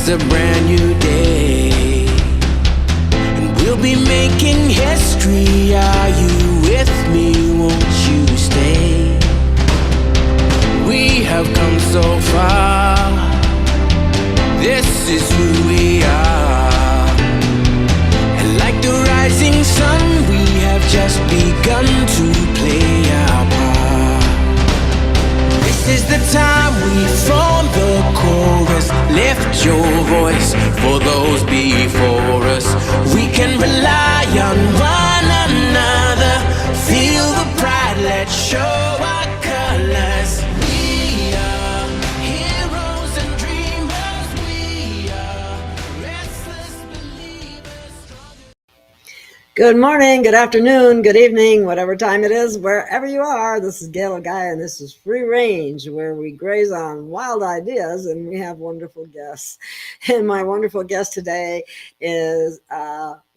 It's a brand new day, and we'll be making history. Are you with me? Won't you stay? We have come so far. This is who we are. And like the rising sun, we have just begun to play our part. This is the time we form the chorus. Lift your voice for those before us. We can rely on one another. Feel the pride, let's show our colors. We are heroes and dreamers. We are restless believers. Good morning, good afternoon, good evening, whatever time it is, wherever you are. This is Gail of Gaia, and this is Free Range, where we graze on wild ideas, and we have wonderful guests. And my wonderful guest today is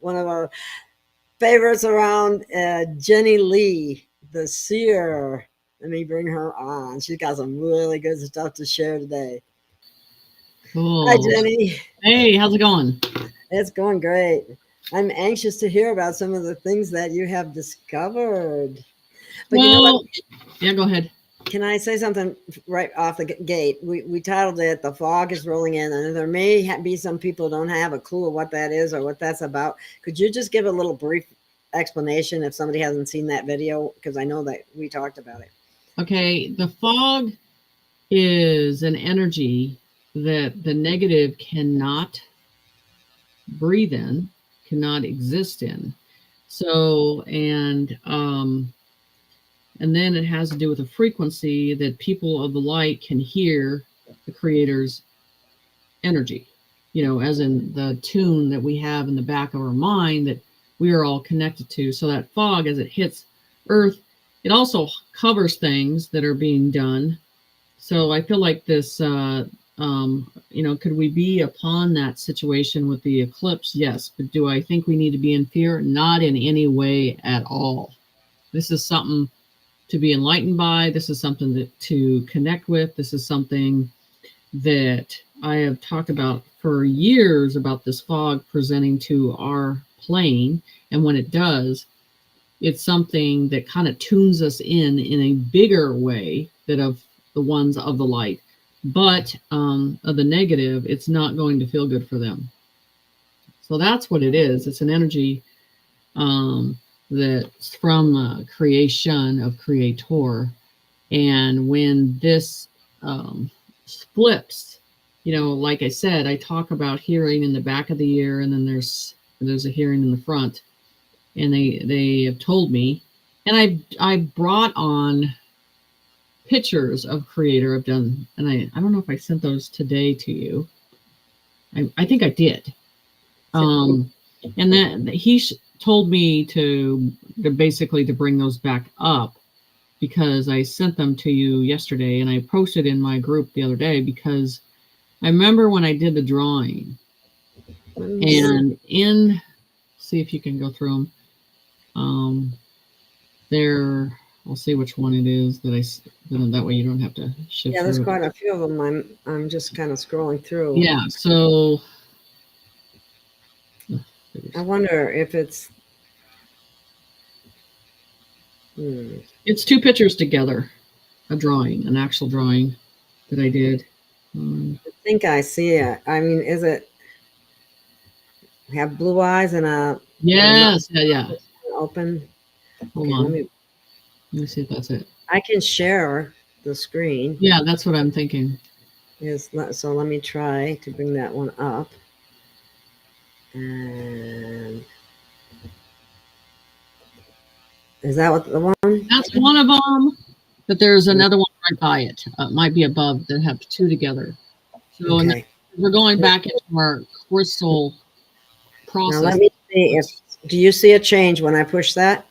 one of our favorites around, Jenny Lee, the Seer. Let me bring her on. She's got some really good stuff to share today. Cool. Hi, Jenny. Hey, how's it going? It's going great. I'm anxious to hear about some of the things that you have discovered. But you know what? Yeah, go ahead. Can I say something right off the gate? We titled it "The Fog is Rolling In," and there may be some people who don't have a clue of what that is or what that's about. Could you just give a little brief explanation if somebody hasn't seen that video? Because I know that we talked about it. Okay, the fog is an energy that the negative cannot breathe in, cannot exist in. So, and then it has to do with a frequency that people of the light can hear the creator's energy, you know, as in the tune that we have in the back of our mind that we are all connected to. So that fog, as it hits Earth, it also covers things that are being done. So I feel like this, you know, could we be upon that situation with the eclipse? Yes. But do I think we need to be in fear? Not in any way at all. This is something to be enlightened by. This is something to connect with. This is something that I have talked about for years, about this fog presenting to our plane. And when it does, it's something that kind of tunes us in a bigger way than of the ones of the light. But of the negative, it's not going to feel good for them. So that's what it is. It's an energy that's from creation of creator. And when this flips, you know, like I said, I talk about hearing in the back of the ear, and then there's a hearing in the front. And they have told me, and I brought on pictures of creator. I've done, and I don't know if I sent those today to you. I think I did. And then he told me to basically to bring those back up, because I sent them to you yesterday, and I posted in my group the other day, because I remember when I did the drawing, and see if you can go through them. There, I'll see which one it is that way you don't have to shift. Yeah, there's quite a few of them. I'm just kind of scrolling through. Yeah, so I wonder if it's it's two pictures together, an actual drawing that I did. I think I see it. I mean, is it have blue eyes and a yes, yeah. Open. Hold on. Let me see if that's it. I can share the screen. Yeah, that's what I'm thinking. So let me try to bring that one up. And is that what the one? That's one of them. But there's another one right by it. It might be above that have two together. So okay. We're going back into our crystal process. Now let me see do you see a change when I push that?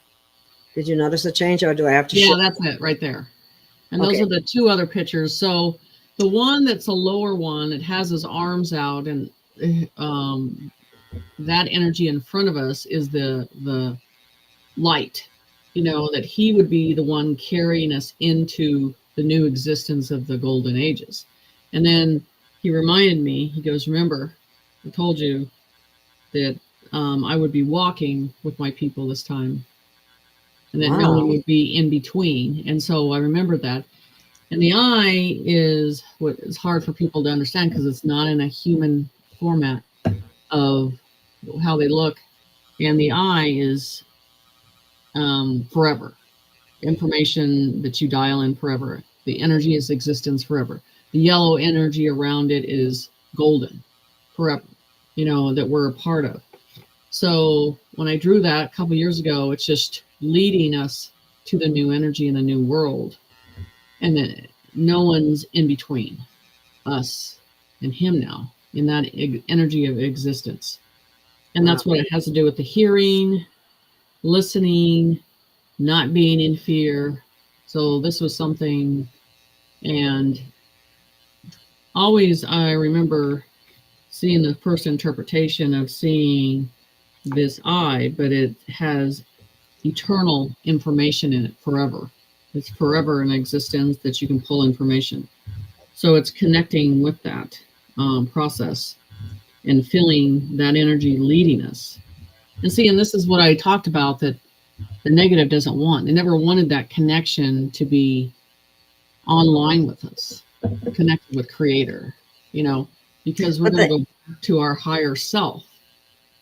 Did you notice a change, or do I have to? Yeah, that's it right there. And those are the two other pictures. So the one that's a lower one, it has his arms out, and that energy in front of us is the light. You know, that he would be the one carrying us into the new existence of the golden ages. And then he reminded me, he goes, remember, I told you that I would be walking with my people this time, and that no one would be in between. And so I remembered that. And the eye is what is hard for people to understand because it's not in a human format of how they look. And the eye is forever. Information that you dial in forever. The energy is existence forever. The yellow energy around it is golden forever, that we're a part of. So when I drew that a couple years ago, it's just leading us to the new energy in the new world. And then no one's in between us and him now in that energy of existence. And that's what it has to do with the hearing, listening, not being in fear. So this was something, and always I remember seeing the first interpretation of seeing this eye, but it has eternal information in it forever. It's forever in existence that you can pull information. So it's connecting with that process and feeling that energy leading us. And see, and this is what I talked about, that the negative doesn't want. They never wanted that connection to be online with us, connected with Creator, because we're going to go back to our higher self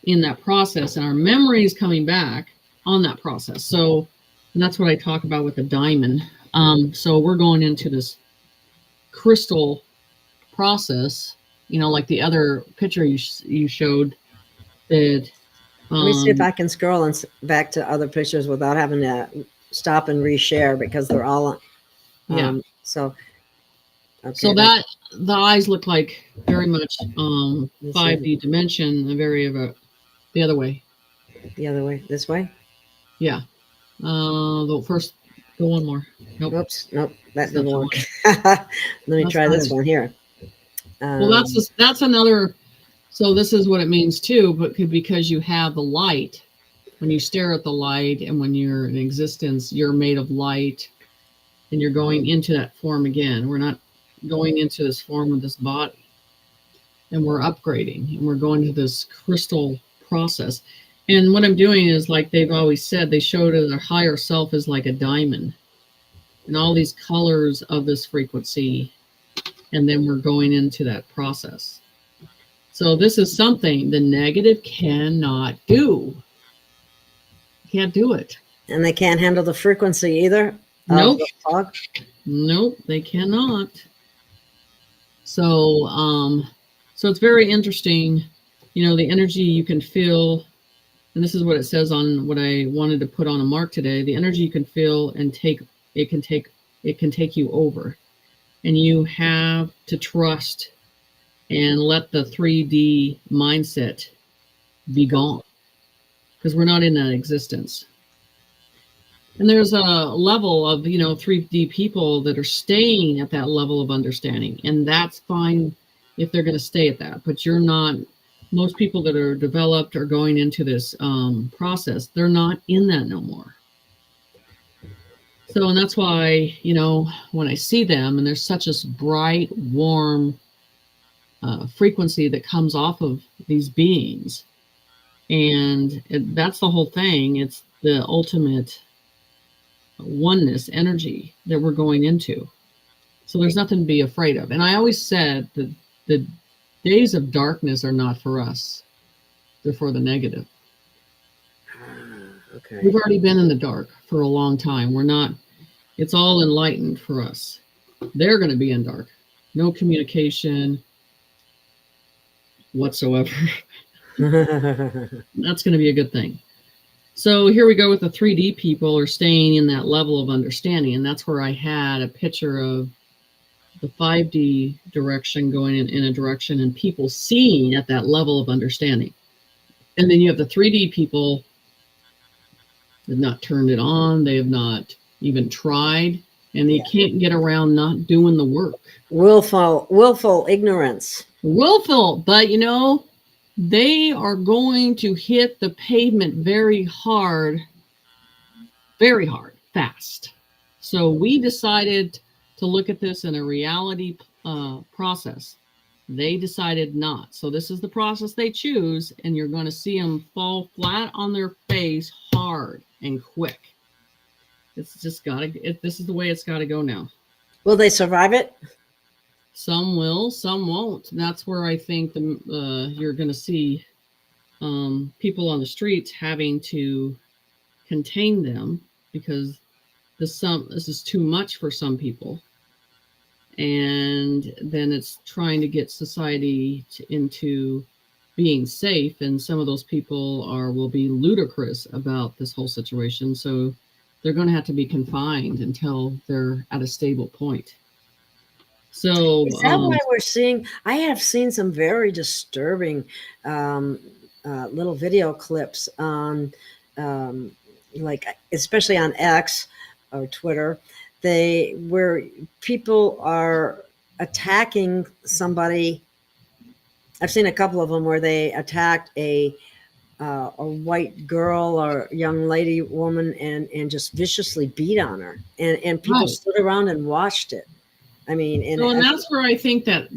in that process, and our memory is coming back on that process. So, and that's what I talk about with the diamond. So we're going into this crystal process, like the other picture you showed. That let me see if I can scroll back to other pictures without having to stop and reshare, because they're all so okay, so that the eyes look like very much 5D dimension, the other way. The other way, this way? Yeah. The first, go one more. Nope. Oops, nope, that didn't work. Let me try this one here. Well, that's another. So this is what it means too, but because you have the light, when you stare at the light, and when you're in existence, you're made of light, and you're going into that form again. We're not going into this form of this body, and we're upgrading, and we're going to this crystal process. And what I'm doing is, like they've always said, they showed that their higher self is like a diamond, and all these colors of this frequency, and then we're going into that process. So this is something the negative cannot do. Can't do it. And they can't handle the frequency either? Nope. The fog? Nope, they cannot. So, so it's very interesting. The energy you can feel, and this is what it says on what I wanted to put on a mark today. The energy you can feel and it can take you over. And you have to trust and let the 3D mindset be gone, because we're not in that existence. And there's a level of 3D people that are staying at that level of understanding, and that's fine if they're going to stay at that. But you're not. Most people that are developed or going into this process, they're not in that no more. So, and that's why when I see them, and there's such a bright, warm frequency that comes off of these beings, and that's the whole thing. It's the ultimate oneness energy that we're going into. So there's nothing to be afraid of. And I always said that the days of darkness are not for us. They're for the negative. Okay. We've already been in the dark for a long time. We're not, it's all enlightened for us. They're going to be in dark. No communication whatsoever. That's going to be a good thing. So here we go with the 3D people are staying in that level of understanding. And that's where I had a picture of the 5D direction going in a direction, and people seeing at that level of understanding. And then you have the 3D people that have not turned it on. They have not even tried, and they can't get around not doing the work. Willful ignorance. Willful, but they are going to hit the pavement very hard, fast. So we decided to look at this in a reality process. They decided not. So this is the process they choose, and you're going to see them fall flat on their face hard and quick. It's just got to, this is the way it's got to go now. Will they survive it? Some will, some won't. And that's where I think you're going to see people on the streets having to contain them, because this is too much for some people. And then it's trying to get society into being safe, and some of those people will be ludicrous about this whole situation. So they're going to have to be confined until they're at a stable point. So is that why we're seeing? I have seen some very disturbing little video clips on, like, especially on X or Twitter, where people are attacking somebody. I've seen a couple of them where they attacked a white girl or young lady woman and just viciously beat on her, and people stood around and watched it. I mean, and that's where I think that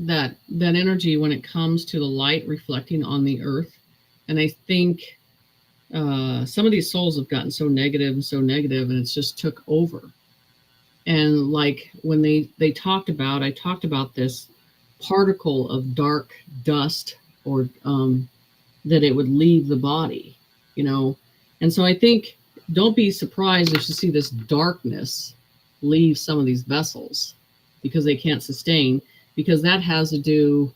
energy, when it comes to the light reflecting on the earth, and I think some of these souls have gotten so negative, and it's just took over. And like when I talked about this particle of dark dust, or that it would leave the body, and so I think, don't be surprised if you see this darkness leave some of these vessels, because they can't sustain, because that has to do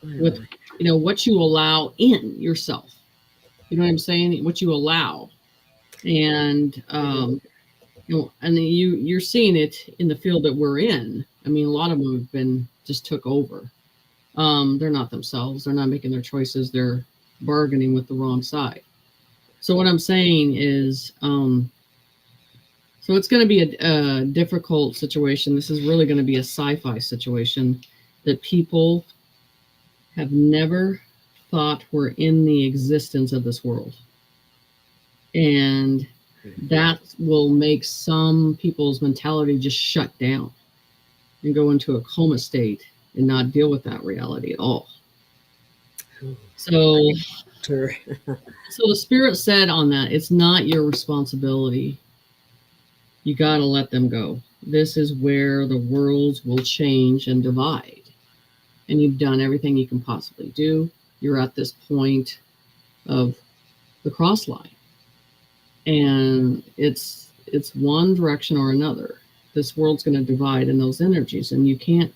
with what you allow in yourself. You know what I'm saying? What you allow. And and you're seeing it in the field that we're in. I mean, a lot of them have been just took over. They're not themselves. They're not making their choices. They're bargaining with the wrong side. So what I'm saying is, so it's going to be a difficult situation. This is really going to be a sci-fi situation that people have never thought were in the existence of this world. And that will make some people's mentality just shut down and go into a coma state and not deal with that reality at all. So, so the spirit said on that, it's not your responsibility. You got to let them go. This is where the worlds will change and divide. And you've done everything you can possibly do. You're at this point of the cross line. And it's one direction or another. This world's going to divide in those energies, and you can't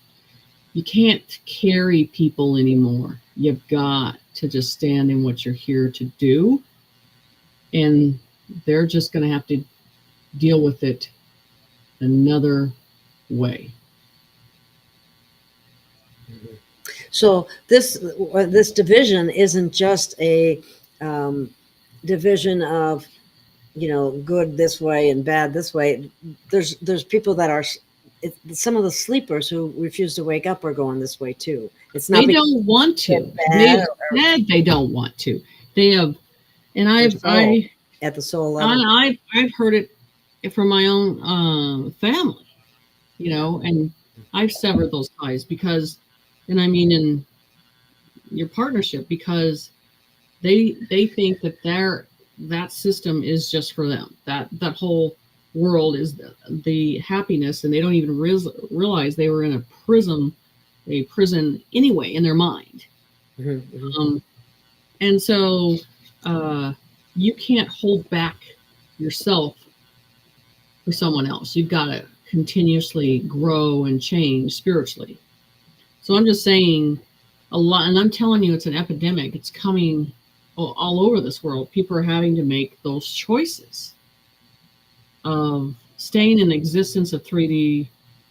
carry people anymore. You've got to just stand in what you're here to do, and they're just going to have to deal with it another way. So this division isn't just a division of, good this way and bad this way. There's people that are, some of the sleepers who refuse to wake up are going this way too. It's not they don't want to. They don't want to. They have, and at the soul level. I've heard it from my own family, and I've severed those ties because, and I mean in your partnership, because they think that system is just for them. That whole world is the happiness, and they don't even realize they were in a prison anyway in their mind. Mm-hmm. And so you can't hold back yourself for someone else. You've got to continuously grow and change spiritually. So I'm just saying a lot, and I'm telling you, it's an epidemic. It's coming all over this world. People are having to make those choices of staying in existence of 3D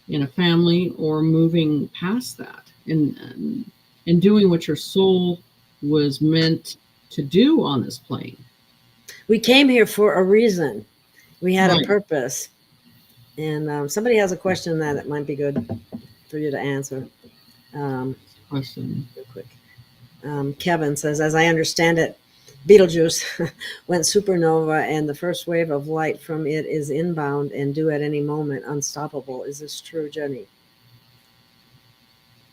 in a family, or moving past that and doing what your soul was meant to do on this plane. We came here for a reason. We had a purpose. And somebody has a question that it might be good for you to answer. Question. Real quick. Kevin says, as I understand it, Betelgeuse went supernova, and the first wave of light from it is inbound and due at any moment, unstoppable. Is this true, Jenny?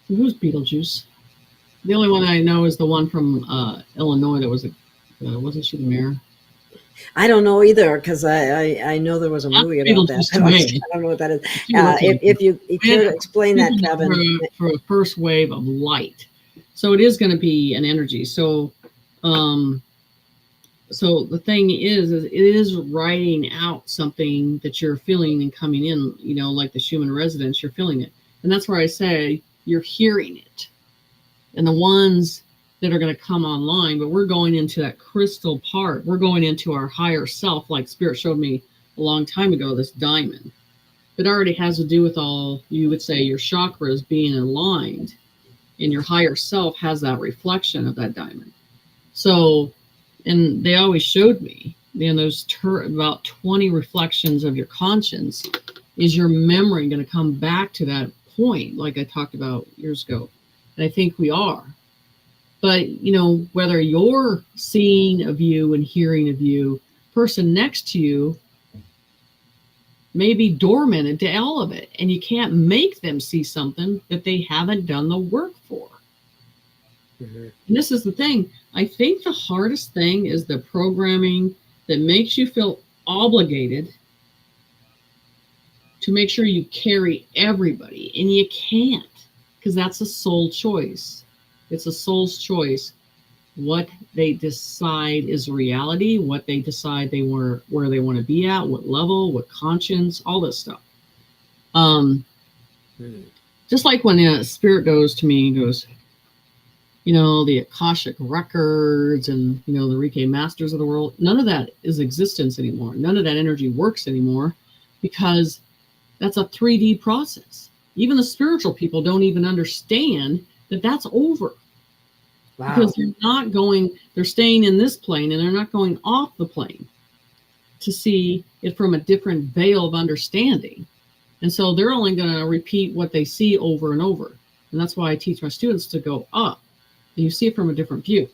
Who's Betelgeuse? The only one I know is the one from Illinois that was wasn't she the mayor? I don't know either, because I know there was a movie about that. I don't know what that is. If you care to explain that, Kevin. For a first wave of light. So it is going to be an energy. So so the thing is it is writing out something that you're feeling and coming in, you know, like the Schumann resonance, you're feeling it. And that's where I say you're hearing it. And the ones that are going to come online, but we're going into that crystal part. We're going into our higher self, like Spirit showed me a long time ago, this diamond. It already has to do with all, you would say, your chakras being aligned, and your higher self has that reflection of that diamond. So, and they always showed me, you know, those about 20 reflections of your conscience. Is your memory going to come back to that point, like I talked about years ago? And I think we are. But, you know, whether you're seeing of you and hearing of you, person next to you may be dormant to all of it. And you can't make them see something that they haven't done the work for. Mm-hmm. And this is the thing. I think the hardest thing is the programming that makes you feel obligated to make sure you carry everybody. And you can't, because that's a soul choice. It's a soul's choice. What they decide is reality, what they decide where they want to be at, what level, what conscience, all this stuff. Just like when a spirit goes to me and goes, you know, the Akashic records and, you know, the Reiki masters of the world, none of that is existence anymore. None of that energy works anymore, because that's a 3D process. Even the spiritual people don't even understand that that's over. Wow. Because they're staying in this plane, and they're not going off the plane to see it from a different veil of understanding. And so they're only going to repeat what they see over and over. And that's why I teach my students to go up, and you see it from a different view.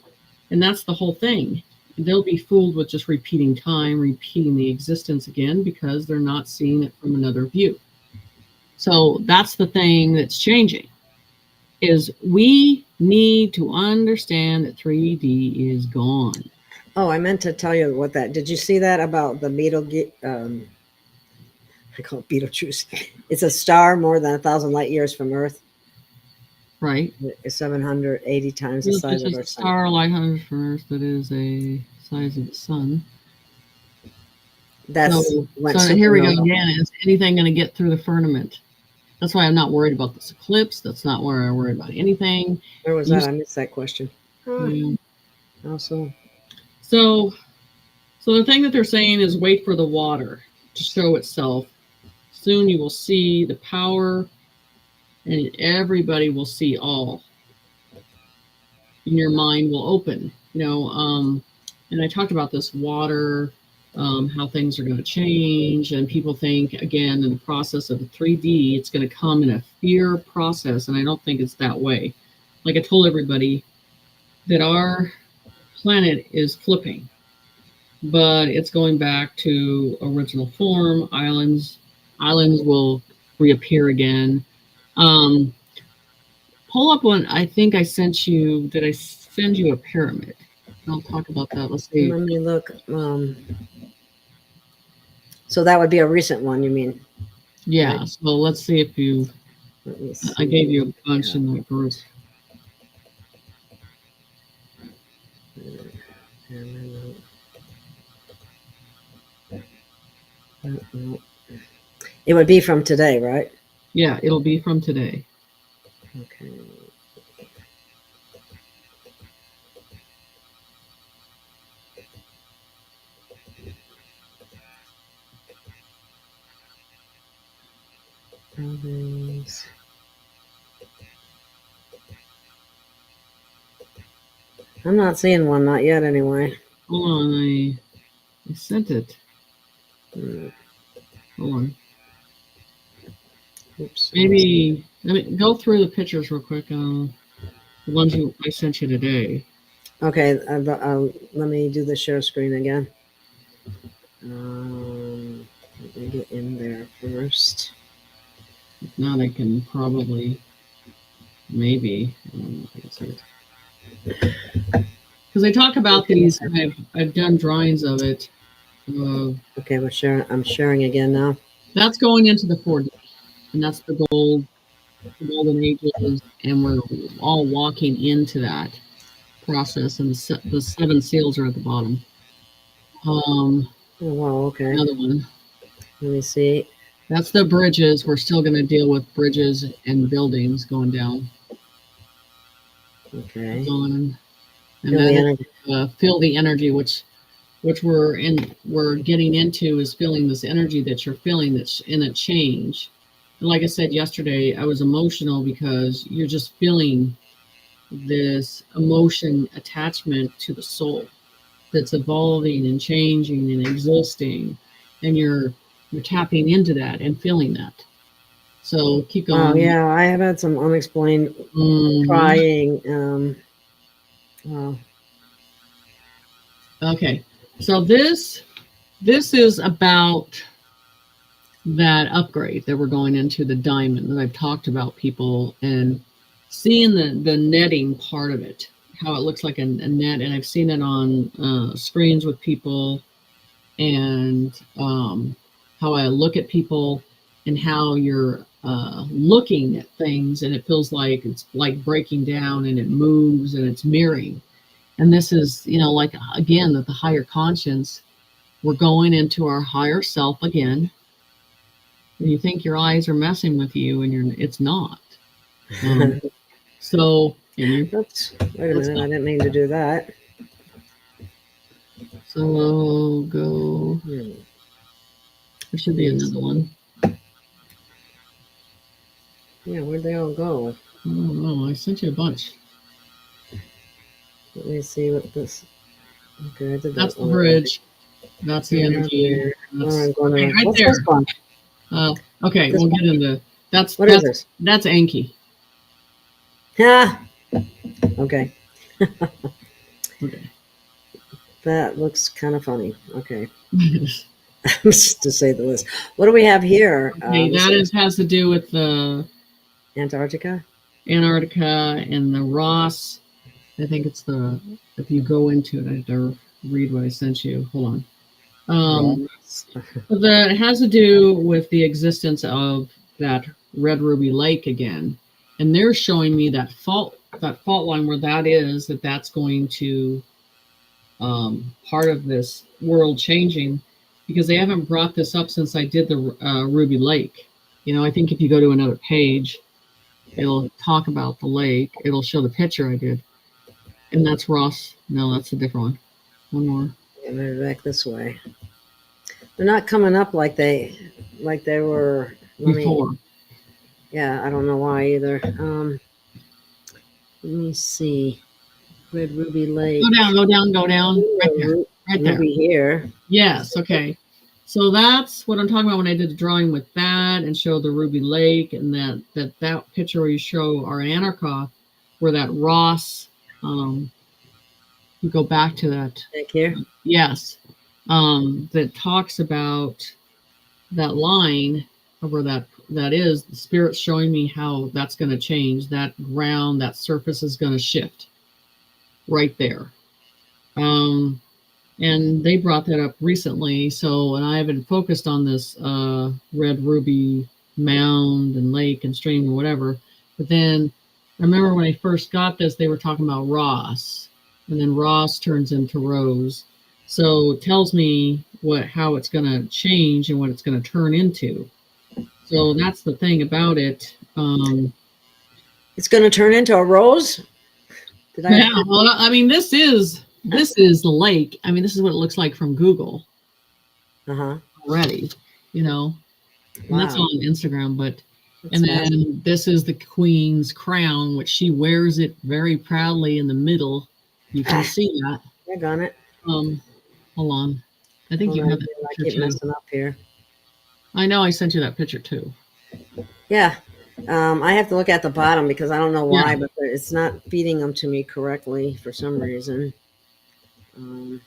And that's the whole thing. They'll be fooled with just repeating time, repeating the existence again, because they're not seeing it from another view. So that's the thing that's changing, is we need to understand that 3D is gone. Oh, I meant to tell you what that, did you see that about the I call it Beetlejuice. It's a star more than 1,000 light years from Earth. Right. It's 780 times the size of our sun. Star light years from Earth that is a size of the sun. That's so here we go again. Is anything going to get through the firmament? That's why I'm not worried about this eclipse. That's not where I'm worried about anything. Where was that? I missed that question. Also. So the thing that they're saying is wait for the water to show itself. Soon you will see the power, and everybody will see all. And your mind will open. You know, and I talked about this water. How things are going to change, and people think, again, in the process of the 3D, it's going to come in a fear process, and I don't think it's that way. Like I told everybody, that our planet is flipping, but it's going back to original form. Islands will reappear again. Pull up one. I think I sent you. Did I send you a pyramid? I'll talk about that. Let's see. Let me look. So that would be a recent one, you mean? Yeah. Right. So let's see if you. I gave you a bunch in the group. It would be from today, right? Yeah, it'll be from today. Okay. Province. I'm not seeing one, not yet anyway. Hold on, I sent it. Hold on. Oops. Maybe let me go through the pictures real quick. The ones I sent you today. Okay, let me do the share screen again. Let me get in there first. If not, I can probably, maybe. I don't know if I can see it. Because they talk about these. I've done drawings of it. Okay, I'm sharing again now. That's going into the 4D, and that's the golden ages, and we're all walking into that process, and the 7 seals are at the bottom. Oh, wow, okay. Another one. Let me see. That's the bridges. We're still going to deal with bridges and buildings going down. Okay. And then feel the energy, which we're getting into is feeling this energy that you're feeling that's in a change. And like I said yesterday, I was emotional because you're just feeling this emotion attachment to the soul that's evolving and changing and existing, and you're tapping into that and feeling that. So keep going. Oh yeah, I have had some unexplained crying. Wow. Okay, so this is about that upgrade that we're going into, the diamond that I've talked about, people, and seeing the netting part of it, how it looks like a net, and I've seen it on screens with people, and how I look at people and how you're looking at things, and it feels like it's like breaking down, and it moves, and it's mirroring. And this is, like, again, that the higher conscience, we're going into our higher self again. And you think your eyes are messing with you, and it's not. So, Oops, wait a minute, I didn't mean to do that. So go. There should be another one. Yeah, where'd they all go? I don't know. I sent you a bunch. Let me see what this. Okay, I did that. That's the bridge. That's the energy. That's, right what's there. This one? Okay, we'll get into that's. What is this? That's Anki. Yeah. Okay. Okay. That looks kind of funny. Okay. To say the least. What do we have here? Okay, has to do with the Antarctica and the Ross. I think it's if you go into it, I have to read what I sent you. Hold on. It has to do with the existence of that red ruby lake again, and they're showing me that fault line where that's going to part of this world changing, because they haven't brought this up since I did the ruby lake. I think if you go to another page, it'll talk about the lake. It'll show the picture I did. And that's Ross. No, that's a different one. One more. Yeah, maybe back this way. They're not coming up like they were before. Yeah, I don't know why either. Let me see. Red Ruby Lake. Go down. Right there. Right there. Ruby here. Yes. Okay. So that's what I'm talking about when I did the drawing with that and show the Ruby Lake, and that picture where you show our Anarcha, where that Ross. You go back to that. Back here? Yes. That talks about that line of where that is. The Spirit's showing me how that's going to change. That ground, that surface is going to shift right there. And they brought that up recently. And I haven't focused on this red ruby mound and lake and stream or whatever. But then I remember when I first got this, they were talking about Ross, and then Ross turns into Rose. So it tells me how it's going to change and what it's going to turn into. So that's the thing about it. It's going to turn into a rose? Well, I mean, this is the lake. I mean, this is what it looks like from Google. Already, And that's on Instagram, but. Then this is the Queen's crown, which she wears it very proudly in the middle. You can see that. I got it. Hold on. I think you have it. I keep messing up here. I know I sent you that picture too. Yeah. I have to look at the bottom because I don't know why, but it's not feeding them to me correctly for some reason. And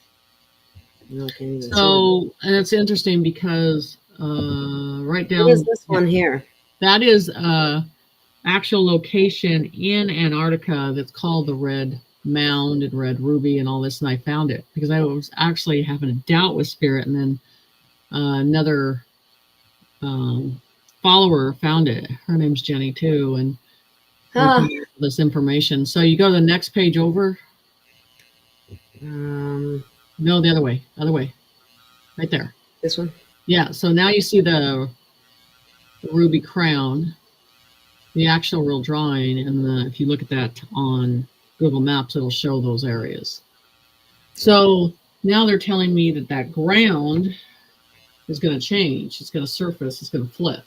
it's interesting because right down. What is this one here? That is actual location in Antarctica that's called the Red mound and red ruby and all this, and I found it because I was actually having a doubt with spirit, and then another follower found it. Her name's Jenny too, and we found this information. So you go to the next page over. No, the other way, right there. This one. Yeah. So now you see the ruby crown, the actual real drawing, and if you look at that on Google Maps, it'll show those areas. So now they're telling me that ground is going to change. It's going to surface. It's going to flip.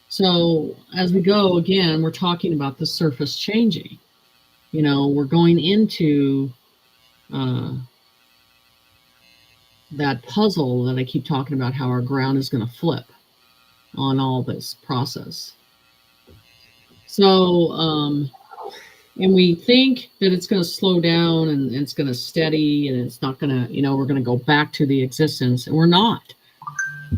So as we go, again, we're talking about the surface changing. You know, we're going into that puzzle that I keep talking about, how our ground is going to flip on all this process. So, and we think that it's going to slow down and it's going to steady and it's not going to, you know, we're going to go back to the existence, and we're not.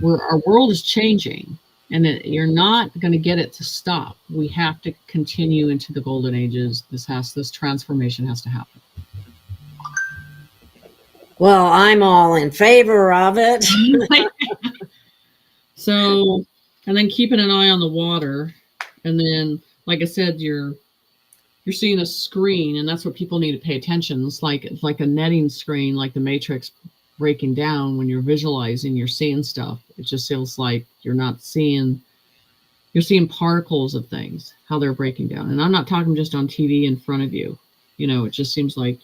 Our world is changing, and you're not going to get it to stop. We have to continue into the golden ages. This transformation has to happen. Well, I'm all in favor of it. So, and then keeping an eye on the water, and then, like I said, you're seeing a screen, and that's what people need to pay attention. It's like a netting screen, like the Matrix breaking down. When you're visualizing, you're seeing stuff. It just feels like you're seeing particles of things, how they're breaking down. And I'm not talking just on TV in front of you. You know, it just seems like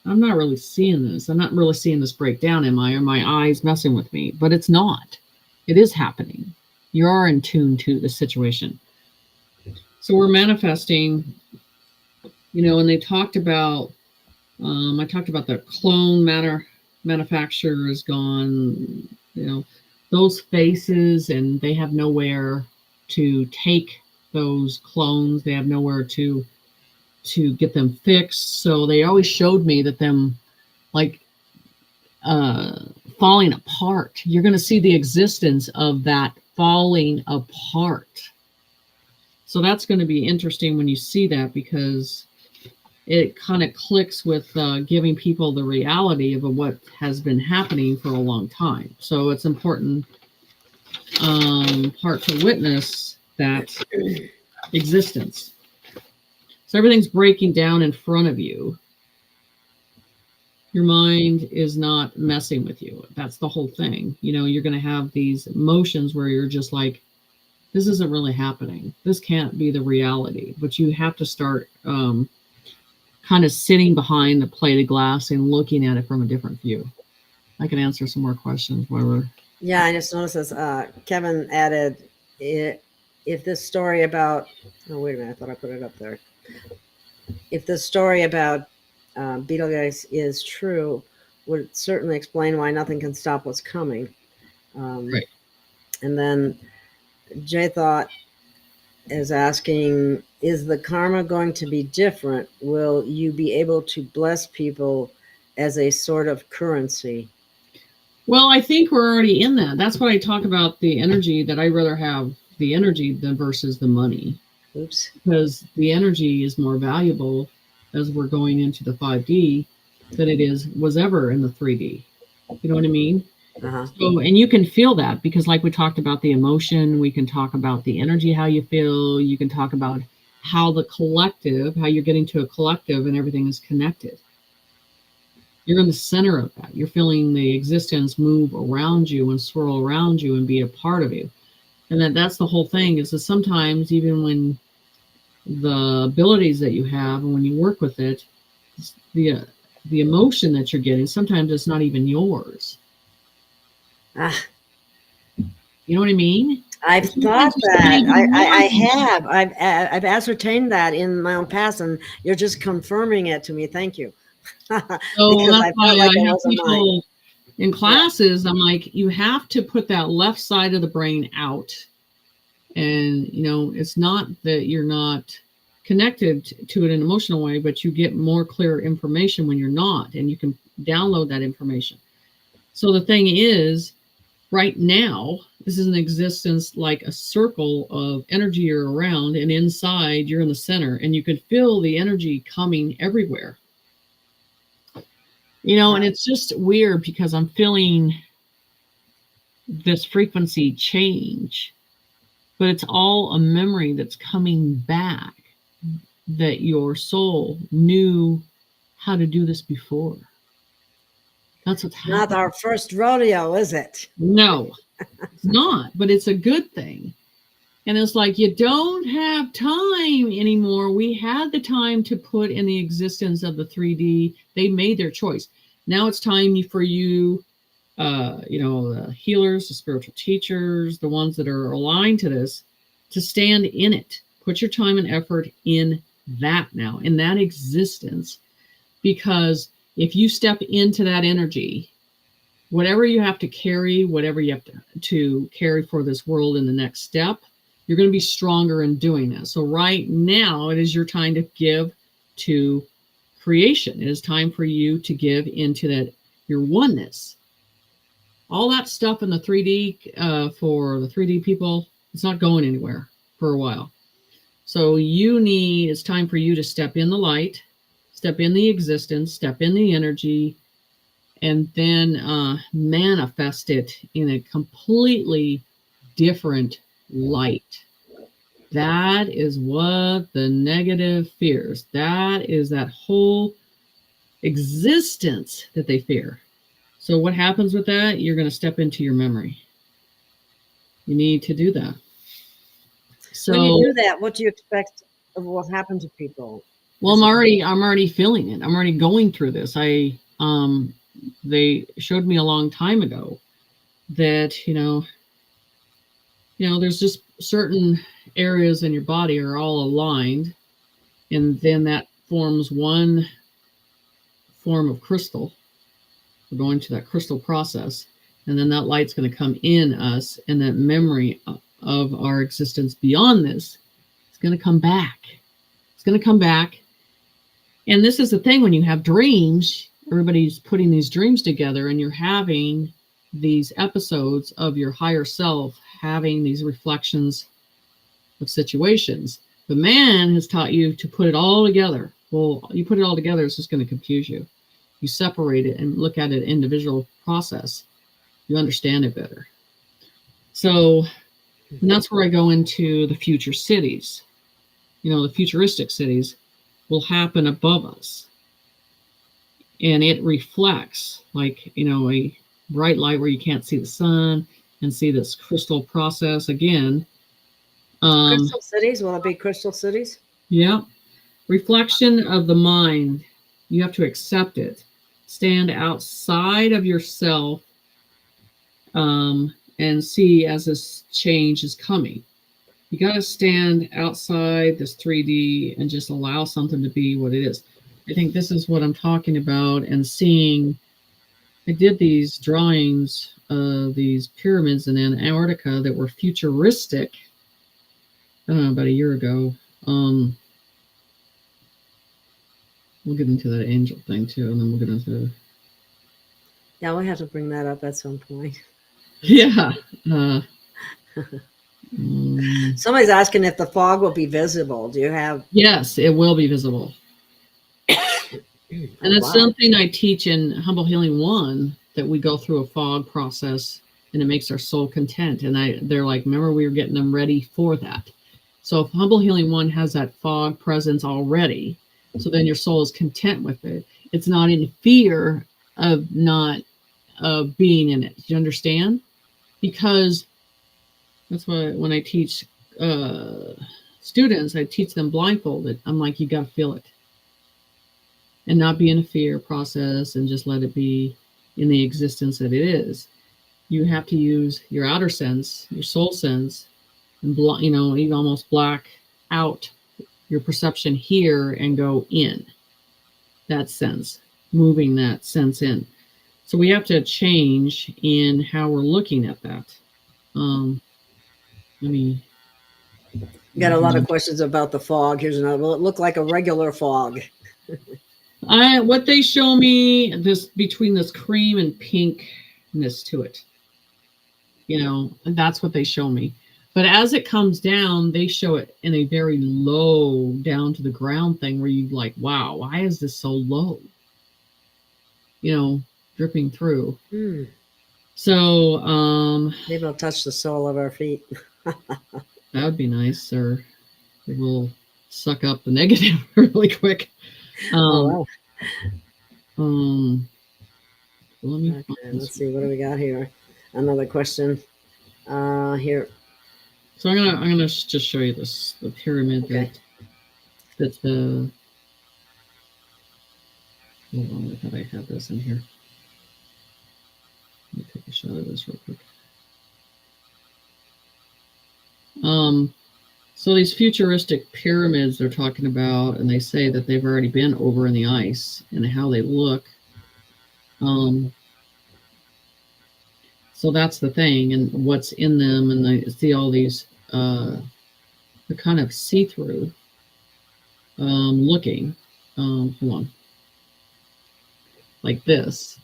I'm not really seeing this. I'm not really seeing this breakdown, am I? Are my eyes messing with me? But it's not. It is happening. You are in tune to the situation. So we're manifesting, you know, and they talked about, I talked about the clone manufacturer is gone, you know, those faces, and they have nowhere to take those clones. They have nowhere to get them fixed. So they always showed me that them like falling apart. You're going to see the existence of that falling apart. So that's going to be interesting when you see that, because it kind of clicks with giving people the reality of what has been happening for a long time. So it's important part to witness that existence. So everything's breaking down in front of you. Your mind is not messing with you. That's the whole thing. You know, you're going to have these emotions where you're just like, this isn't really happening. This can't be the reality. But you have to start kind of sitting behind the plated glass and looking at it from a different view. I can answer some more questions, whatever. Yeah, I just noticed this. Kevin added, if this story about, oh, wait a minute, I thought I put it up there. If the story about Betelgeuse is true, would certainly explain why nothing can stop what's coming. Right. And then Jay Thought is asking, is the karma going to be different? Will you be able to bless people as a sort of currency? Well, I think we're already in that. That's what I talk about, the energy, that I'd rather have the energy than versus the money. Oops. Because the energy is more valuable as we're going into the 5D than it was ever in the 3D. You know what I mean? Uh-huh. So, and you can feel that, because like we talked about the emotion, we can talk about the energy, how you feel, you can talk about how the collective, how you're getting to a collective and everything is connected. You're in the center of that. You're feeling the existence move around you and swirl around you and be a part of you. And that's the whole thing, is that sometimes even when the abilities that you have and when you work with it, the emotion that you're getting, sometimes it's not even yours. You know what I mean? I've thought that. I have. I've ascertained that in my own past, and you're just confirming it to me. Thank you. So that's why I have people in classes. I'm like, you have to put that left side of the brain out. And, you know, it's not that you're not connected to it in an emotional way, but you get more clear information when you're not, and you can download that information. So the thing is, right now, this is an existence like a circle of energy you're around, and inside you're in the center, and you can feel the energy coming everywhere. You know, and it's just weird because I'm feeling this frequency change, but it's all a memory that's coming back that your soul knew how to do this before. That's what's happening. Not our first rodeo, is it? No, it's not, but it's a good thing. And it's like, you don't have time anymore. We had the time to put in the existence of the 3D. They made their choice. Now it's time for you, you know, the healers, the spiritual teachers, the ones that are aligned to this, to stand in it. Put your time and effort in that now, in that existence. Because if you step into that energy, whatever you have to carry, whatever you have to carry for this world in the next step, you're going to be stronger in doing that. So right now, it is your time to give to creation. It is time for you to give into that, your oneness. All that stuff in the 3D, for the 3D people, it's not going anywhere for a while. So it's time for you to step in the light, step in the existence, step in the energy, and then manifest it in a completely different light. That is what the negative fears. That is that whole existence that they fear. So what happens with that? You're going to step into your memory. You need to do that. So when you do that, what do you expect of what happened to people? Well, I'm already feeling it. I'm already going through this. They showed me a long time ago that, you know, there's just certain areas in your body are all aligned, and then that forms one form of crystal. We're going to that crystal process, and then that light's going to come in us, and that memory of our existence beyond this is going to come back. It's going to come back. And this is the thing, when you have dreams, everybody's putting these dreams together, and you're having these episodes of your higher self having these reflections of situations. But man has taught you to put it all together. Well, you put it all together, it's just going to confuse you. You separate it and look at it individual process. You understand it better. So, and that's where I go into the future cities. You know, the futuristic cities will happen above us. And it reflects like, you know, a bright light where you can't see the sun and see this crystal process again. Crystal cities? Will it be crystal cities? Yeah. Reflection of the mind. You have to accept it. Stand outside of yourself and see as this change is coming. You got to stand outside this 3D and just allow something to be what it is. I think this is what I'm talking about, and seeing. I did these drawings of these pyramids in Antarctica that were futuristic, I don't know, about a year ago. We'll get into that angel thing too, and then we'll get into... Yeah, we'll have to bring that up at some point. Yeah. Somebody's asking if the fog will be visible. Do you have... Yes, it will be visible. And it's something I teach in Humble Healing 1, that we go through a fog process and it makes our soul content. And they're like, remember, we were getting them ready for that. So if Humble Healing 1 has that fog presence already, so then your soul is content with it. It's not in fear of not being in it. Do you understand? Because that's why when I teach students, I teach them blindfolded. I'm like, you got to feel it. And not be in a fear process and just let it be in the existence that it is. You have to use your outer sense, your soul sense, and even almost black out your perception here and go in that sense, moving that sense in. So we have to change in how we're looking at that. Got a lot of questions about the fog. Here's another. Will it look like a regular fog? What they show me, this between this cream and pinkness to it. you know, and that's what they show me. But as it comes down, they show it in a very low, down to the ground thing where you like, wow, why is this so low? You know, dripping through. So maybe I'll touch the sole of our feet. that would be nice, or it will suck up the negative really quick. Oh, wow. Let me let's see, what do we got here? Another question here. So I'm gonna just show you the pyramid. Okay. That's the. Hold on, I thought I had this in here. Let me take a shot of this real quick. So these futuristic pyramids they're talking about, and they say that they've already been over in the ice, and how they look. So that's the thing, and what's in them, and I see all these, they're kind of see-through looking. Hold on. Like this.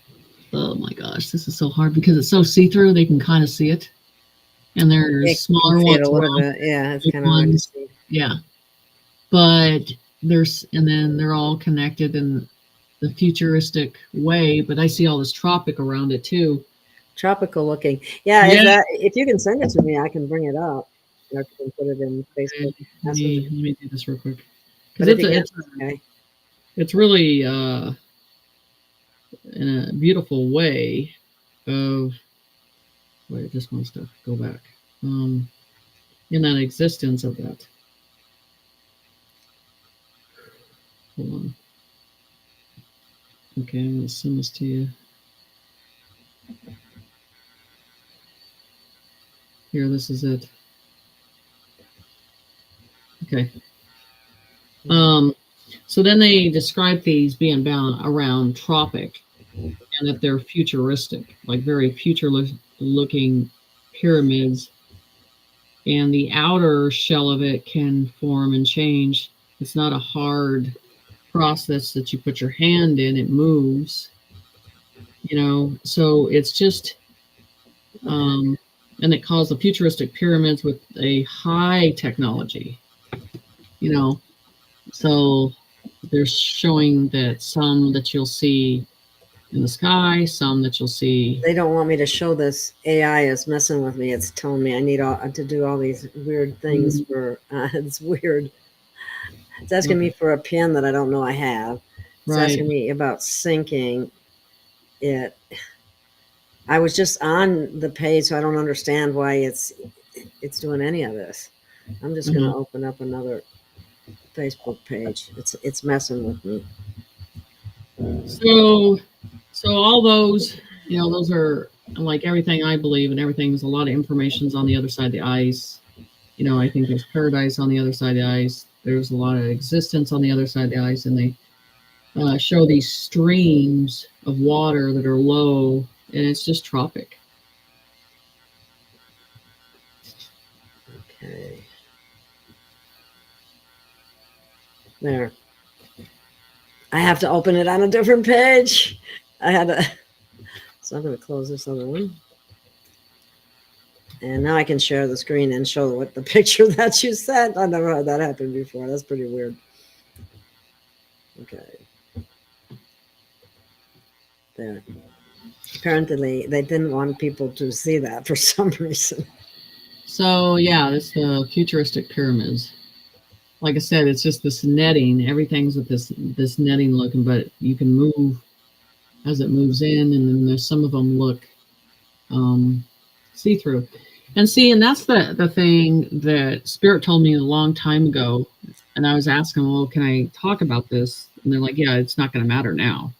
Oh my gosh, this is so hard because it's so see-through, they can kind of see it. And there's smaller ones. Yeah, it's kind of hard to see. Yeah. But and then they're all connected in the futuristic way, but I see all this tropic around it too. Tropical looking. Yeah. If you can send it to me, I can bring it up. Or I can put it in Facebook. Let me do this real quick. Because it's really in a beautiful way of, wait, this wants to go back. In that existence of that. Hold on. Okay, I'm going to send this to you. Here, this is it. Okay. So then they describe these being bound around tropic, and that they're futuristic, like very future-looking pyramids. And the outer shell of it can form and change. It's not a hard process that you put your hand in, it moves, you know, so it's just and it calls the futuristic pyramids with a high technology, you know. So they're showing that some that you'll see in the sky, some that you'll see. They don't want me to show this. AI is messing with me. It's telling me I need to do all these weird things for it's weird. It's asking me for a pin that I don't know I have. It's asking me about syncing it. I was just on the page, so I don't understand why it's doing any of this. I'm just going to open up another Facebook page. It's messing with me. So all those, you know, those are like everything I believe, and everything's a lot of information's on the other side of the ice. You know, I think there's paradise on the other side of the ice. There's a lot of existence on the other side of the ice, and they show these streams of water that are low, and it's just tropic. Okay. There. I have to open it on a different page. So I'm going to close this other one. And now I can share the screen and show what the picture that you sent. I've never had that happen before. That's pretty weird. Okay. There. Apparently, they didn't want people to see that for some reason. So, yeah, it's the futuristic pyramids. Like I said, it's just this netting. Everything's with this netting looking, but you can move as it moves in, and then there's some of them look see-through. And that's the thing that Spirit told me a long time ago. And I was asking, well, can I talk about this? And they're like, yeah, it's not going to matter now.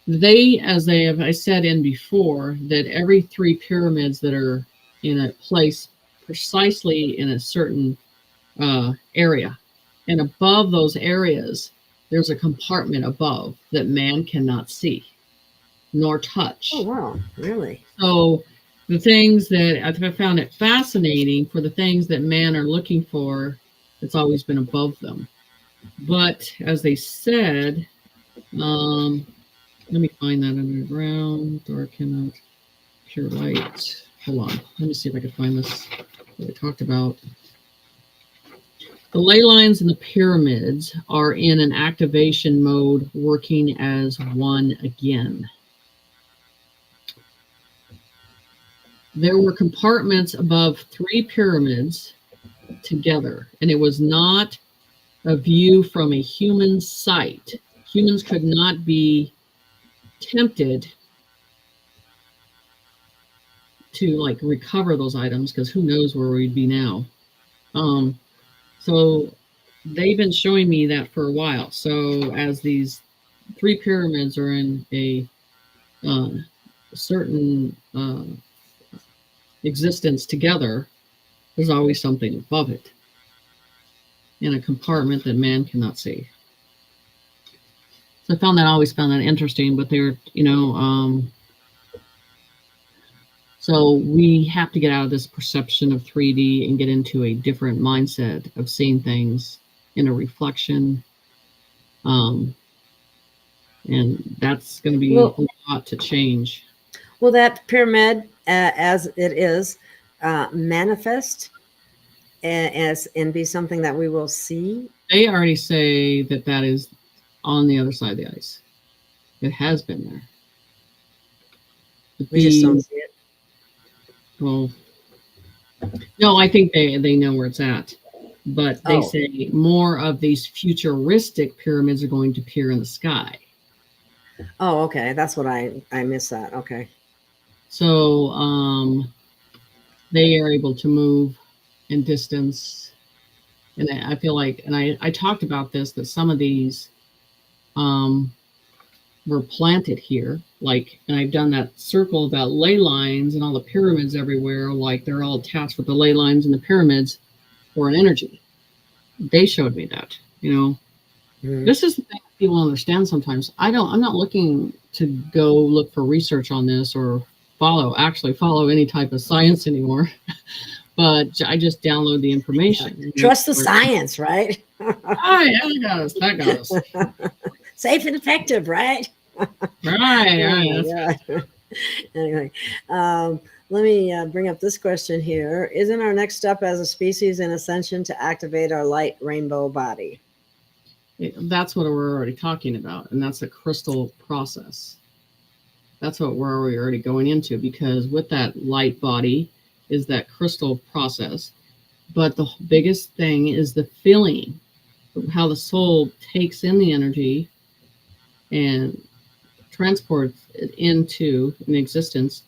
I said in before, that every 3 pyramids that are in a place precisely in a certain area, and above those areas, there's a compartment above that man cannot see nor touch. Oh, wow. Really? So the things that I found it fascinating, for the things that man are looking for, it's always been above them. But as they said, let me find that underground, dark cannot, pure light. hold on. Let me see if I can find this that I talked about. The ley lines and the pyramids are in an activation mode, working as one again. There were compartments above 3 pyramids together, and it was not a view from a human sight. Humans could not be tempted to like recover those items, because who knows where we'd be now. So they've been showing me that for a while. So as these 3 pyramids are in a certain existence together, there's always something above it in a compartment that man cannot see. So I always found that interesting, but they're, so we have to get out of this perception of 3D and get into a different mindset of seeing things in a reflection. And that's going to be a lot to change. Will that pyramid, as it is, manifest and be something that we will see? They already say that is on the other side of the ice. It has been there. We just don't see it. Well, no, I think they know where it's at. But they say more of these futuristic pyramids are going to appear in the sky. Oh, okay. That's what I missed that. Okay. So they are able to move in distance. And I feel like, and I talked about this, that some of these were planted here. Like, and I've done that circle about ley lines and all the pyramids everywhere. Like, they're all attached with the ley lines and the pyramids or an energy. They showed me that, This is the thing people understand sometimes. I'm not looking to go look for research on this or follow any type of science anymore. But I just download the information. Trust the science, right? That got us. Safe and effective, right? Right. Anyway, let me bring up this question here. Isn't our next step as a species in ascension to activate our light rainbow body? That's what we're already talking about, and that's a crystal process. That's what we're already going into, because with that light body is that crystal process. But the biggest thing is the feeling, how the soul takes in the energy and transports it into an existence.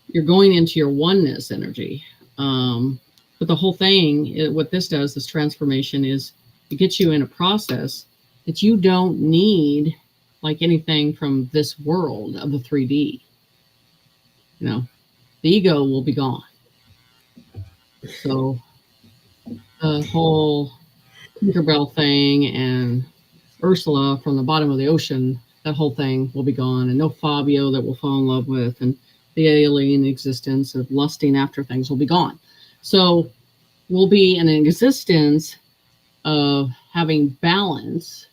You're going into your oneness energy. But the whole thing, what this does, this transformation, is it gets you in a process that you don't need like anything from this world of the 3D. The ego will be gone. So the whole Tinkerbell thing and Ursula from the bottom of the ocean, that whole thing will be gone, and no Fabio that we'll fall in love with, and the alien existence of lusting after things will be gone. So we'll be in an existence of having balance,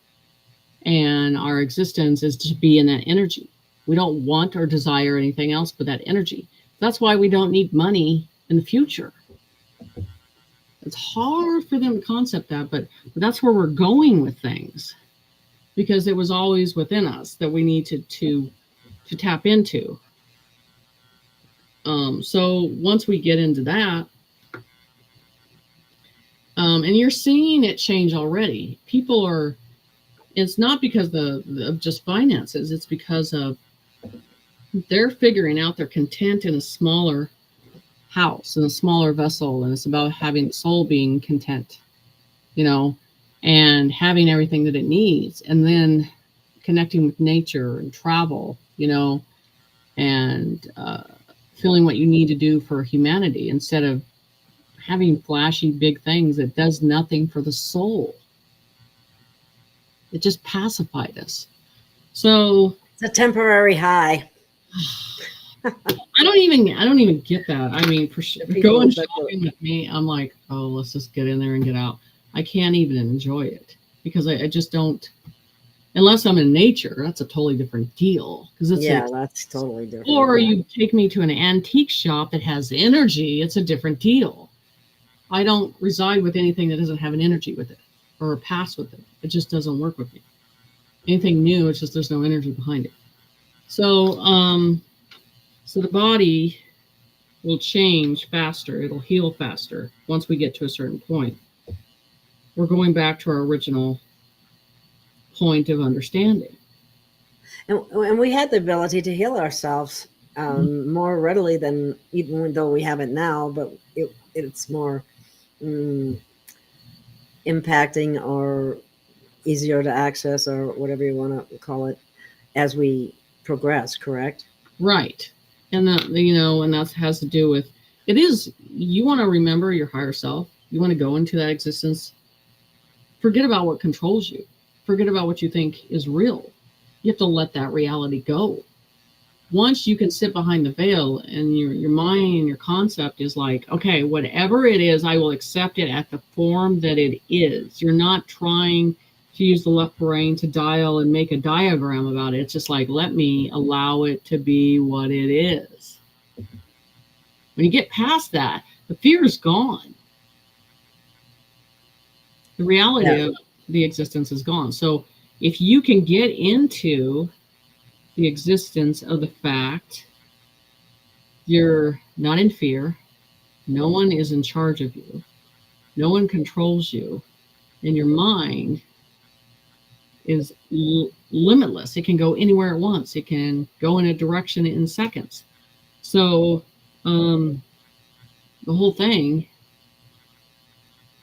and our existence is to be in that energy. We don't want or desire anything else but that energy. That's why we don't need money in the future. It's hard for them to concept that, but that's where we're going with things, because it was always within us that we needed to tap into. So once we get into that, and you're seeing it change already. People are, it's not because of just finances, it's because of they're figuring out they're content in a smaller house, in a smaller vessel, and it's about having the soul being content, and having everything that it needs, and then connecting with nature and travel, and feeling what you need to do for humanity instead of having flashy big things that does nothing for the soul. It just pacified us. So it's a temporary high. I don't even get that. I mean, for sure, going shopping with me, I'm like, oh, let's just get in there and get out. I can't even enjoy it because I just don't. Unless I'm in nature, that's a totally different deal. Because it's that's totally different. Or you take me to an antique shop that has energy, it's a different deal. I don't reside with anything that doesn't have an energy with it or a past with it. It just doesn't work with me. Anything new, it's just there's no energy behind it. So, so the body will change faster. It'll heal faster once we get to a certain point. We're going back to our original point of understanding. And we had the ability to heal ourselves more readily than, even though we have it now, but it's more impacting or easier to access, or whatever you want to call it, as we progress, correct? Right. And that, and that has to do with, you want to remember your higher self. You want to go into that existence. Forget about what controls you. Forget about what you think is real. You have to let that reality go. Once you can sit behind the veil and your mind and your concept is like, okay, whatever it is, I will accept it at the form that it is. You're not trying to use the left brain to dial and make a diagram about it. It's just like, let me allow it to be what it is. When you get past that, the fear is gone. The reality of the existence is gone. So if you can get into the existence of the fact you're not in fear, no one is in charge of you, no one controls you, and your mind is limitless. It can go anywhere it wants. It can go in a direction in seconds. So the whole thing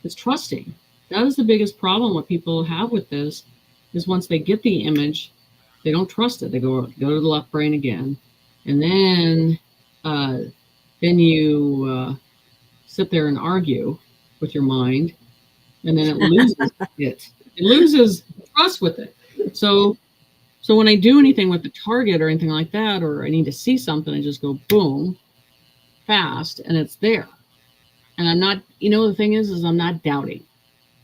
is trusting. That is the biggest problem what people have with this, is once they get the image, they don't trust it. They go to the left brain again. And then you sit there and argue with your mind, and then it loses it. It loses trust with it. So when I do anything with the target or anything like that, or I need to see something, I just go boom, fast, and it's there. And I'm not, the thing is I'm not doubting.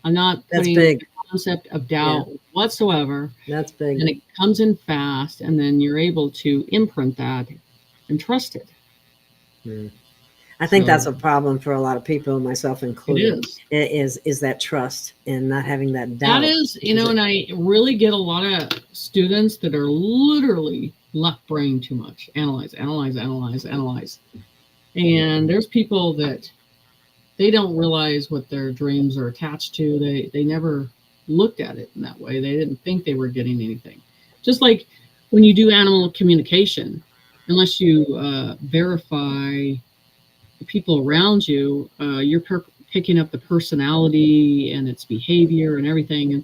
I'm not putting the concept of doubt whatsoever. That's big. And it comes in fast, and then you're able to imprint that and trust it. I think that's a problem for a lot of people, myself included. It is that trust and not having that doubt. That is, and I really get a lot of students that are literally left brain too much. Analyze. And there's people that they don't realize what their dreams are attached to. They never looked at it in that way. They didn't think they were getting anything. Just like when you do animal communication, unless you verify the people around you, you're picking up the personality and its behavior and everything, and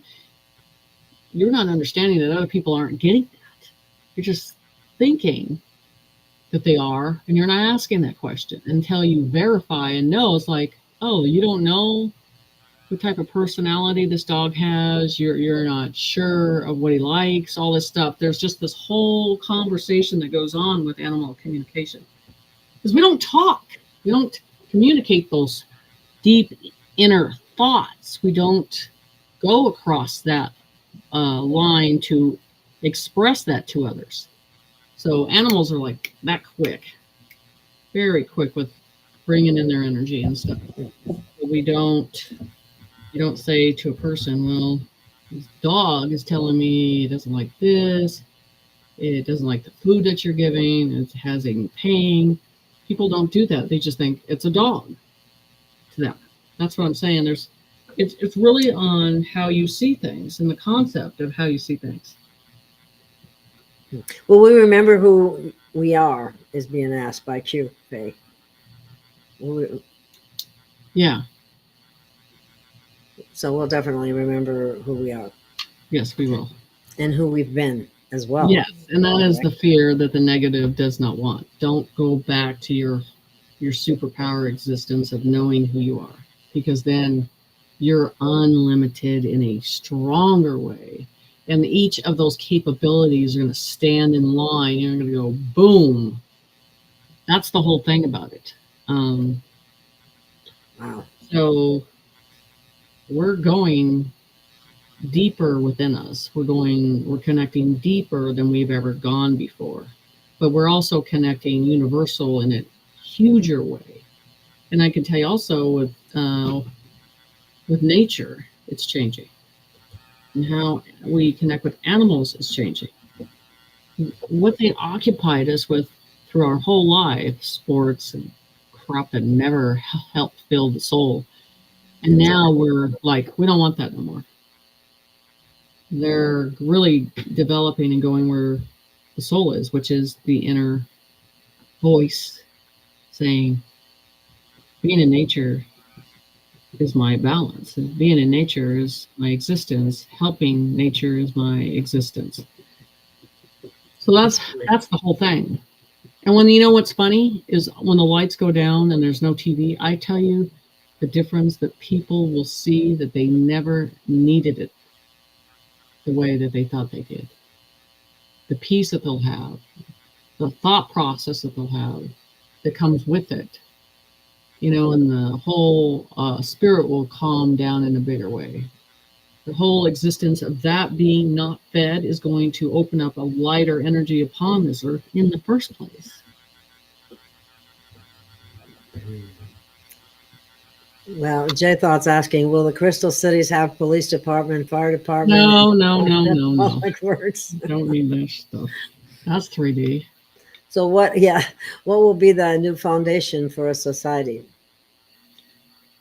you're not understanding that other people aren't getting that. You're just thinking that they are, and you're not asking that question until you verify and know. It's like, oh, you don't know what type of personality this dog has. You're not sure of what he likes, all this stuff. There's just this whole conversation that goes on with animal communication, because we don't talk. We don't communicate those deep inner thoughts. We don't go across that line to express that to others. So animals are like that quick, very quick with bringing in their energy and stuff. You don't say to a person, well, this dog is telling me it doesn't like this. It doesn't like the food that you're giving. It has a pain. People don't do that. They just think it's a dog to them. That's what I'm saying. It's really on how you see things and the concept of how you see things. Well, we remember who we are is being asked by Q, Faye. Yeah. So we'll definitely remember who we are. Yes, we will. And who we've been as well. Yes, and that is the fear that the negative does not want. Don't go back to your superpower existence of knowing who you are, because then you're unlimited in a stronger way. And each of those capabilities are going to stand in line. You're going to go boom. That's the whole thing about it. Wow. So we're going deeper within us. We're connecting deeper than we've ever gone before. But we're also connecting universal in a huger way. And I can tell you also with nature, it's changing. And how we connect with animals is changing. What they occupied us with through our whole life, sports and crap that never helped fill the soul. And now we're like, we don't want that no more. They're really developing and going where the soul is, which is the inner voice saying, being in nature is my balance. And being in nature is my existence. Helping nature is my existence. So that's the whole thing. And when, you know what's funny is when the lights go down and there's no TV, I tell you the difference that people will see that they never needed it the way that they thought they did. The peace that they'll have, the thought process that they'll have that comes with it, you know, and the whole spirit will calm down in a bigger way. The whole existence of that being not fed is going to open up a lighter energy upon this earth in the first place. Well, J Thought's asking, will the Crystal Cities have police department, fire department? No. Public Works. I don't need that stuff. That's 3D. So what will be the new foundation for a society?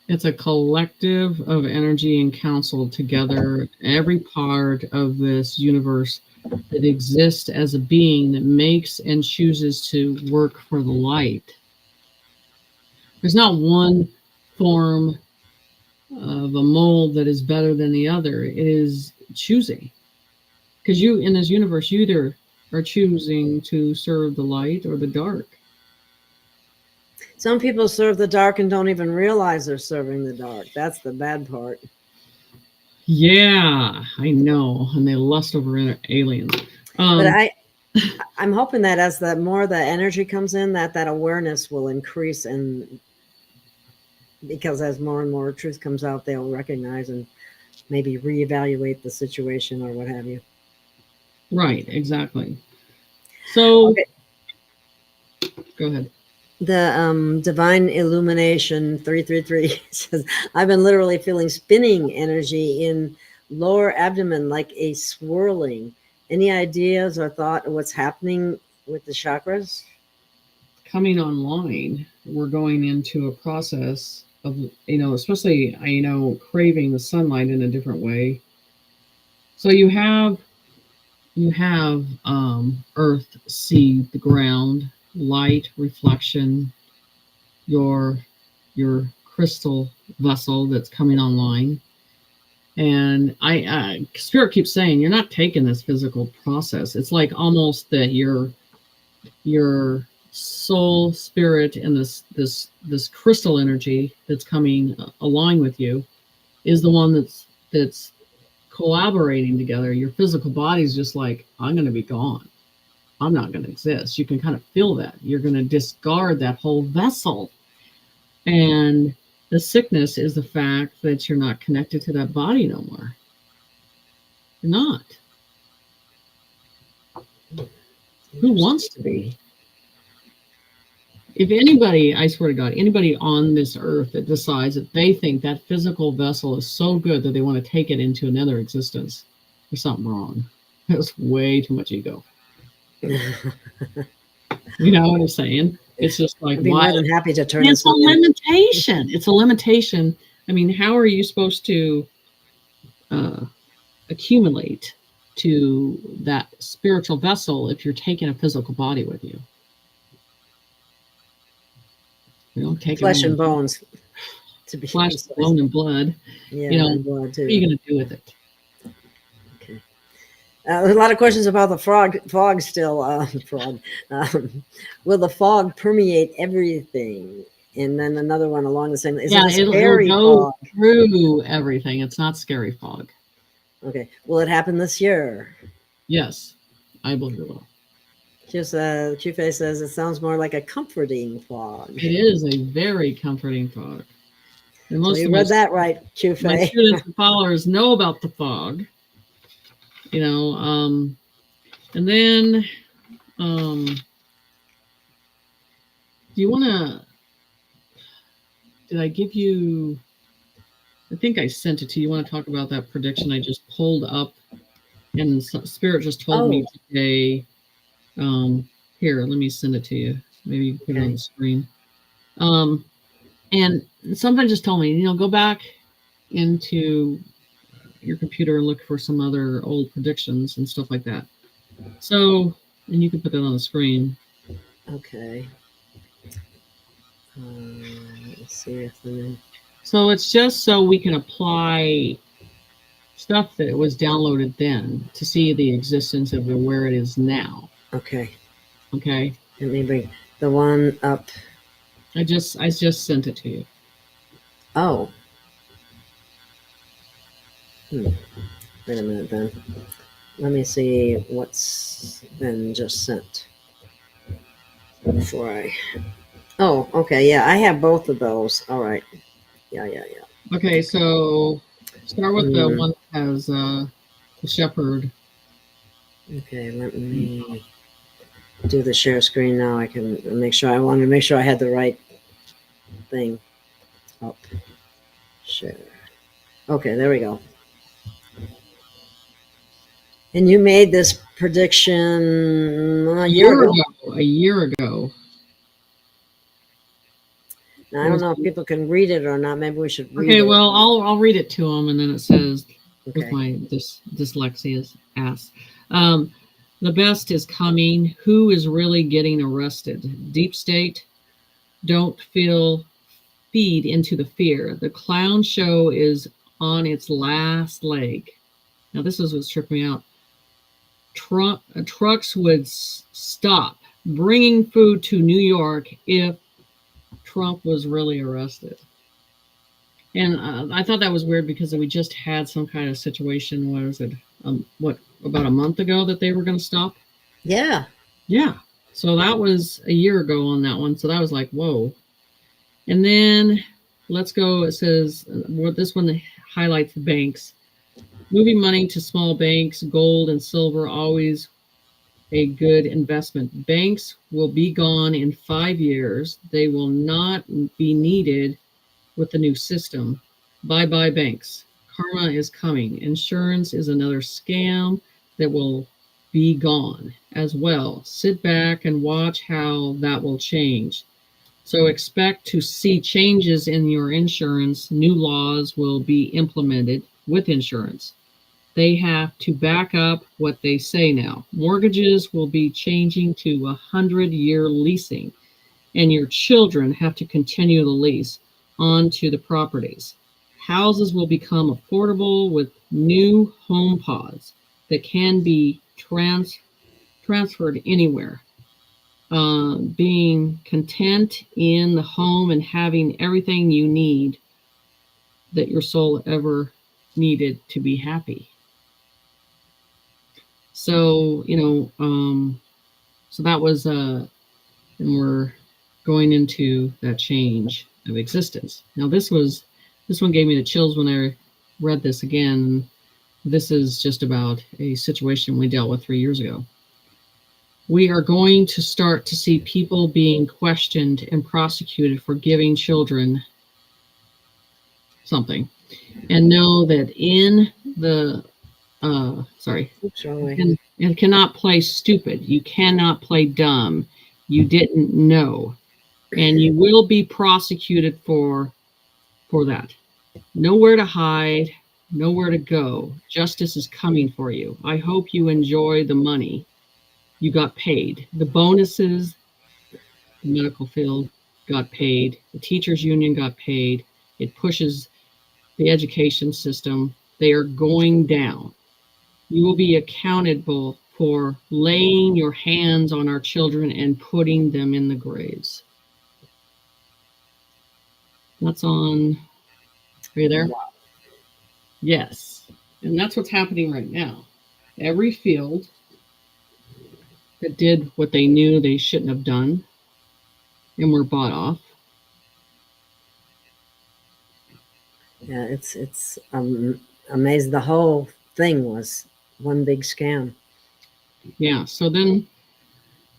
It's a collective of energy and counsel together, every part of this universe that exists as a being that makes and chooses to work for the light. There's not one form of a mold that is better than the other. It is choosing. Because you, in this universe, you either are choosing to serve the light or the dark. Some people serve the dark and don't even realize they're serving the dark. That's the bad part. Yeah, I know. And they lust over aliens. But I'm hoping that as the more the energy comes in, that awareness will increase, and because as more and more truth comes out, they'll recognize and maybe reevaluate the situation or what have you. Right, exactly. So, okay. Go ahead. The Divine Illumination 333 says, I've been literally feeling spinning energy in lower abdomen, like a swirling. Any ideas or thought of what's happening with the chakras? Coming online, we're going into a process of, especially, craving the sunlight in a different way. So you have earth, sea, the ground, light, reflection, your crystal vessel that's coming online. And Spirit keeps saying, you're not taking this physical process. It's like almost that your soul, spirit, and this crystal energy that's coming along with you is the one that's collaborating together. Your physical body is just like, I'm going to be gone. I'm not going to exist. You can kind of feel that. You're going to discard that whole vessel. And the sickness is the fact that you're not connected to that body no more. You're not. Who wants to be? If anybody, I swear to God, anybody on this earth that decides that they think that physical vessel is so good that they want to take it into another existence, there's something wrong. There's way too much ego. You know what I'm saying? It's just like, I'd be more than happy to turn. It's a limitation. It's a limitation. I mean, how are you supposed to accumulate to that spiritual vessel if you're taking a physical body with you? You don't take flesh and bones. To be flesh, bone, and blood. Yeah, and blood too. What are you going to do with it? Okay. There's a lot of questions about the fog still. Will the fog permeate everything? And then another one along the same. Is it a scary it'll go fog? Through everything. It's not scary fog. Okay. Will it happen this year? Yes, I believe it will. Q-Face says it sounds more like a comforting fog. It is a very comforting fog. And So most you of read my, that right, my Q-Fay. students and followers know about the fog. You know, and then do you want to? Did I give you? I think I sent it to you. You want to talk about that prediction I just pulled up, and Spirit just told me today. Here, let me send it to you. Maybe you can put it on the screen. And something just told me, go back into your computer and look for some other old predictions and stuff like that. So, and you can put that on the screen. Okay. Let's see if So it's just so we can apply stuff that was downloaded then to see the existence of where it is now. Okay. Okay. Let me bring the one up. I just sent it to you. Oh. Wait a minute then. Let me see what's been just sent before I. Oh, okay. Yeah, I have both of those. All right. Yeah. Okay, so start with the one that has the shepherd. Okay, let me do the share screen now. I can make sure. I wanted to make sure I had the right thing up. Share. Okay, there we go. And you made this prediction a year ago. A year ago. Now, I don't know if people can read it or not. Maybe we should read it. Okay, well, I'll read it to them, and then it says, Okay. with my dyslexia ass. The best is coming. Who is really getting arrested? Deep state. Don't feed into the fear. The clown show is on its last leg. Now, this is what's tripping me out. Trucks would stop bringing food to New York if Trump was really arrested. And I thought that was weird because we just had some kind of situation. What was it? About a month ago that they were going to stop? Yeah. Yeah. So that was a year ago on that one. So that was like, whoa. And then let's go. It says, this one highlights the banks. Moving money to small banks, gold and silver, always a good investment. Banks will be gone in 5 years. They will not be needed with the new system. Bye-bye banks. Karma is coming. Insurance is another scam that will be gone as well. Sit back and watch how that will change. So expect to see changes in your insurance. New laws will be implemented with insurance. They have to back up what they say now. Mortgages will be changing to 100-year leasing, and your children have to continue the lease onto the properties. Houses will become affordable with new home pods that can be transferred anywhere. Being content in the home and having everything you need that your soul ever needed to be happy. So, so that was, and we're going into that change of existence. Now, this one gave me the chills when I read this again. This is just about a situation we dealt with 3 years ago. We are going to start to see people being questioned and prosecuted for giving children something, and know that in the and cannot play stupid. You cannot play dumb. You didn't know, and you will be prosecuted for that. Nowhere to hide, nowhere to go. Justice is coming for you. I hope you enjoy the money you got paid. The bonuses, the medical field got paid. The teachers union got paid. It pushes the education system. They are going down. You will be accountable for laying your hands on our children and putting them in the graves. That's on. Are you there? Wow. Yes. And that's what's happening right now. Every field that did what they knew they shouldn't have done and were bought off Yeah, it's amazing. The whole thing was one big scam. Yeah. So then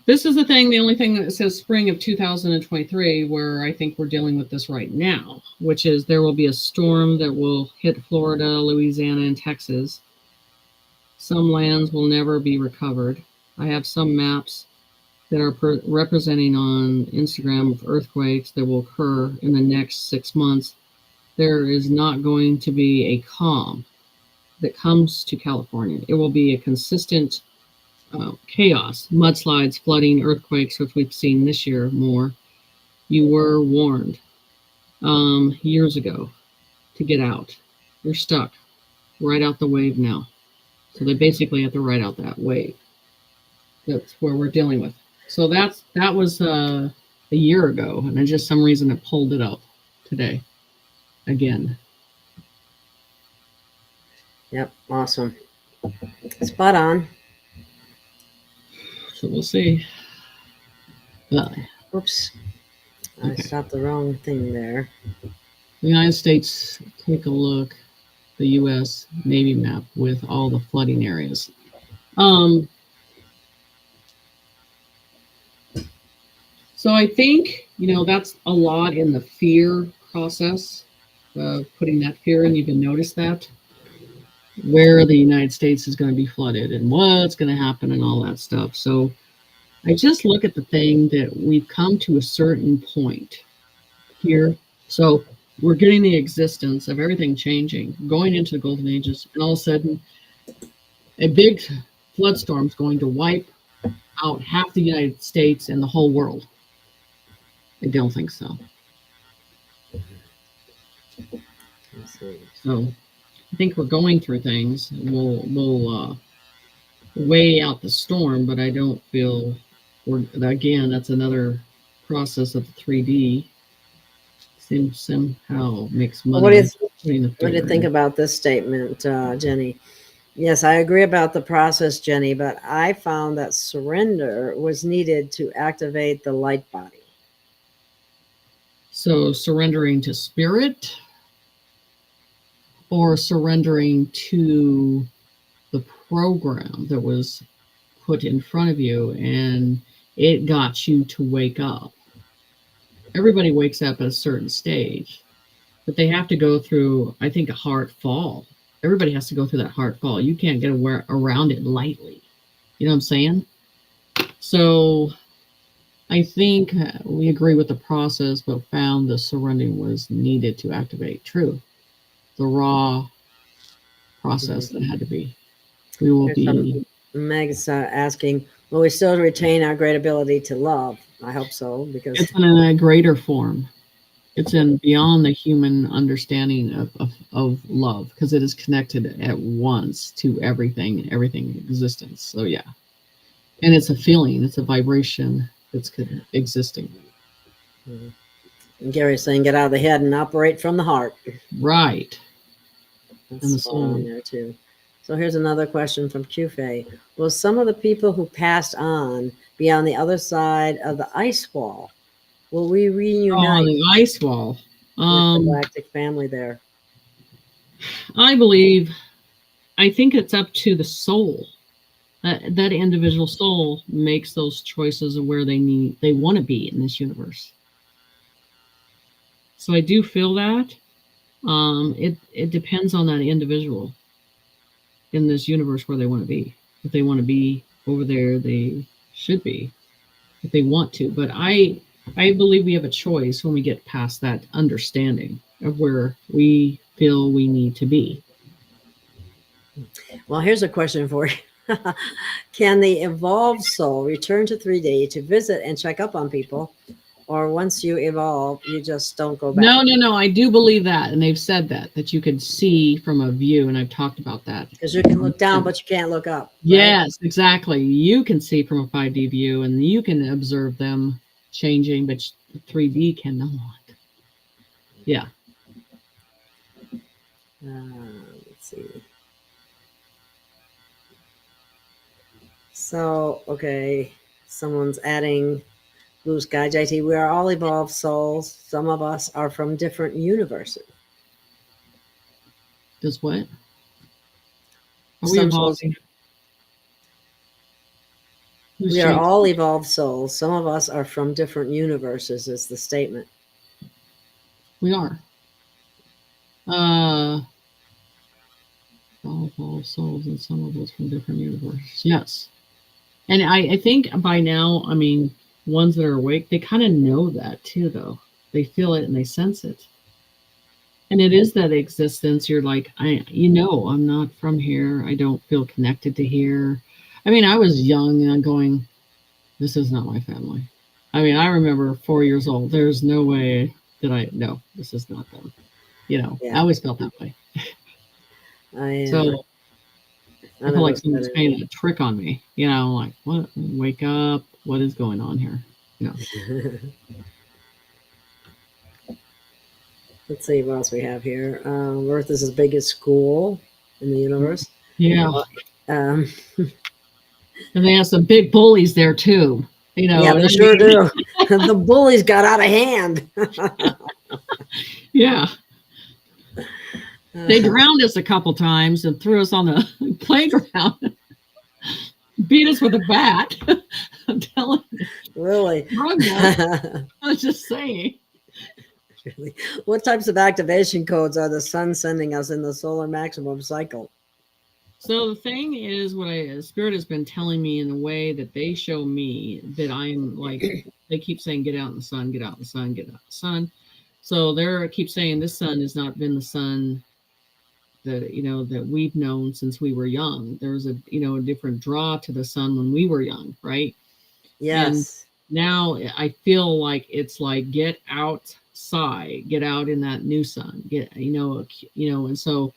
this is the only thing that says spring of 2023, where I think we're dealing with this right now, which is there will be a storm that will hit Florida, Louisiana, and Texas. Some lands will never be recovered. I have some maps that are representing on Instagram of earthquakes that will occur in the next 6 months. There is not going to be a calm that comes to California. It will be a consistent chaos, mudslides, flooding, earthquakes, which we've seen this year more. You were warned years ago to get out. You're stuck. Ride out the wave now. So they basically have to ride out that wave. That's where we're dealing with. So that was a year ago, and then just some reason it pulled it up today again. Yep, awesome. Spot on. So we'll see. Oops. I Okay. stopped the wrong thing there. The United States, take a look, the U.S. Navy map with all the flooding areas. So I think, that's a lot in the fear process, putting that fear in. You can notice that, where the United States is going to be flooded and what's going to happen and all that stuff. So I just look at the thing that we've come to a certain point here. So we're getting the existence of everything changing, going into the golden ages, and all of a sudden a big flood storm is going to wipe out half the United States and the whole world. I don't think so. So I think we're going through things. We'll weigh out the storm, but I don't feel again, that's another process of 3D. Seems somehow makes money. What do you think about this statement, Jenny? Yes, I agree about the process, Jenny, but I found that surrender was needed to activate the light body. So surrendering to spirit or surrendering to the program that was put in front of you and it got you to wake up. Everybody wakes up at a certain stage, but they have to go through, I think, a heart fall. Everybody has to go through that heart fall. You can't get around it lightly. You know what I'm saying? So I think we agree with the process, but found the surrendering was needed to activate truth. The raw process that had to be. We will be. Meg's asking, will we still retain our great ability to love? I hope so, because it's in a greater form. It's in beyond the human understanding of love, because it is connected at once to everything existence. So yeah, and it's a feeling, it's a vibration that's existing. And Gary's saying, get out of the head and operate from the heart. Right. That's and the soul in there too. So here's another question from QFA. Will some of the people who passed on be on the other side of the ice wall? Will we reunite the ice wall with the galactic family there? I think it's up to the soul. That individual soul makes those choices of where they want to be in this universe. So I do feel that it depends on that individual in this universe where they want to be. If they want to be over there, they should be, if they want to. But I believe we have a choice when we get past that understanding of where we feel we need to be. Well, here's a question for you. Can the evolved soul return to 3D to visit and check up on people? Or once you evolve, you just don't go back? No. I do believe that. And they've said that you could see from a view. And I've talked about that. Because you can look down, but you can't look up. Right? Yes, exactly. You can see from a 5D view and you can observe them changing, but 3D cannot. Yeah. Let's see. So, okay. Someone's adding Blue Sky JT. We are all evolved souls. Some of us are from different universes. Does what? Are we Some souls, evolving? Who's we are changing? all evolved souls. Some of us are from different universes, is the statement. We are. All souls, and some of us from different universes. Yes. And I think by now, I mean, ones that are awake, they kind of know that too, though. They feel it and they sense it. And it is that existence. You're like, I'm not from here. I don't feel connected to here. I mean, I was young and I'm going, this is not my family. I mean, I remember 4 years old. There's no way that no, this is not them. I always felt that way. So I feel like someone's playing a trick on me. Like, what? Wake up. What is going on here? Let's see what else we have here. Earth is as big as school in the universe. Yeah. And they have some big bullies there too. Yeah, they sure do. The bullies got out of hand. Yeah. They drowned us a couple times and threw us on the playground. Beat us with a bat. I'm telling you. Really? I was just saying. Really? What types of activation codes are the sun sending us in the solar maximum cycle? So the thing is, what Spirit has been telling me in the way that they show me that I'm like, they keep saying, get out in the sun, get out in the sun, get out in the sun. So they keep saying this sun has not been the sun that we've known since we were young. There's a different draw to the sun when we were young, right? Yes. And now I feel like it's like, get outside, get out in that new sun, and so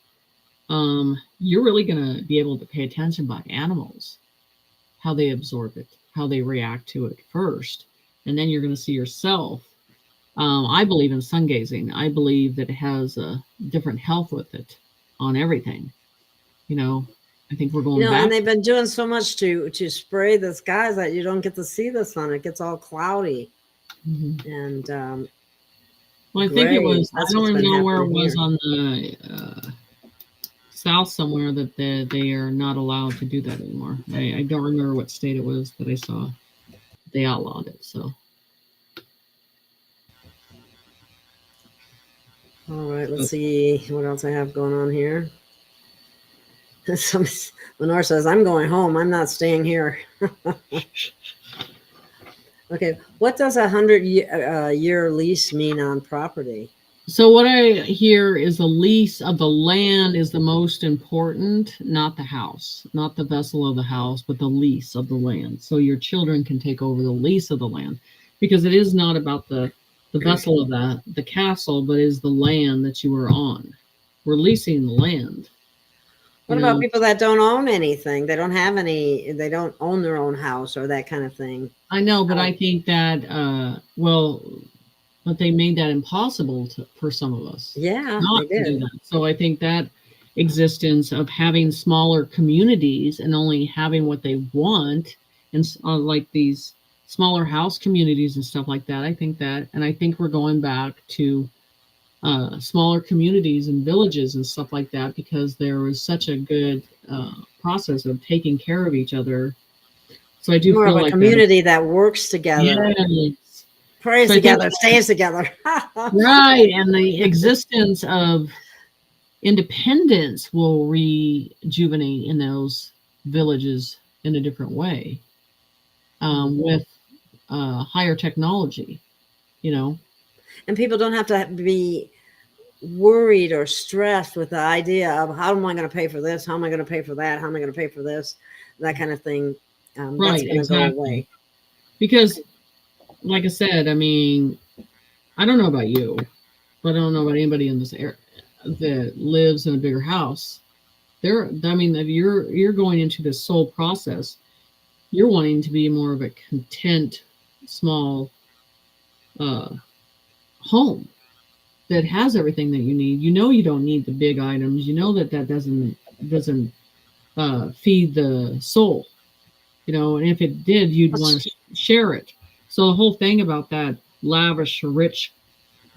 you're really going to be able to pay attention by animals, how they absorb it, how they react to it first, and then you're going to see yourself. I believe in sun gazing. I believe that it has a different health with it on everything. I think we're going back. And they've been doing so much to spray the skies that you don't get to see the sun. It gets all cloudy. Mm-hmm. And well, I think it was, I don't even know where it was here. On the south somewhere that they are not allowed to do that anymore. I don't remember what state it was that I saw. They outlawed it, so. All right, let's see what else I have going on here. Lenore says, I'm going home. I'm not staying here. Okay, what does 100-year lease mean on property? So what I hear is the lease of the land is the most important, not the house, not the vessel of the house, but the lease of the land. So your children can take over the lease of the land, because it is not about the vessel of the castle, but is the land that you are on. We're leasing the land. What about people that don't own anything? They don't have any, they don't own their own house or that kind of thing. I know, but I think that, but they made that impossible for some of us. Yeah, not they did. To do that. So I think that existence of having smaller communities and only having what they want, and like these smaller house communities and stuff like that, I think that, and I think we're going back to smaller communities and villages and stuff like that, because there was such a good process of taking care of each other. So I do more feel of a like community that works together. Yes. Prays together, stays together. Right. And the existence of independence will rejuvenate in those villages in a different way, with higher technology, And people don't have to be worried or stressed with the idea of how am I going to pay for this? How am I going to pay for that? How am I going to pay for this? That kind of thing. Right, that's going to go away. Because, like I said, I mean, I don't know about you, but I don't know about anybody in this area that lives in a bigger house. You're going into this soul process. You're wanting to be more of a content, small home that has everything that you need. You don't need the big items. That doesn't feed the soul. And if it did, you'd want to share it. So the whole thing about that lavish, rich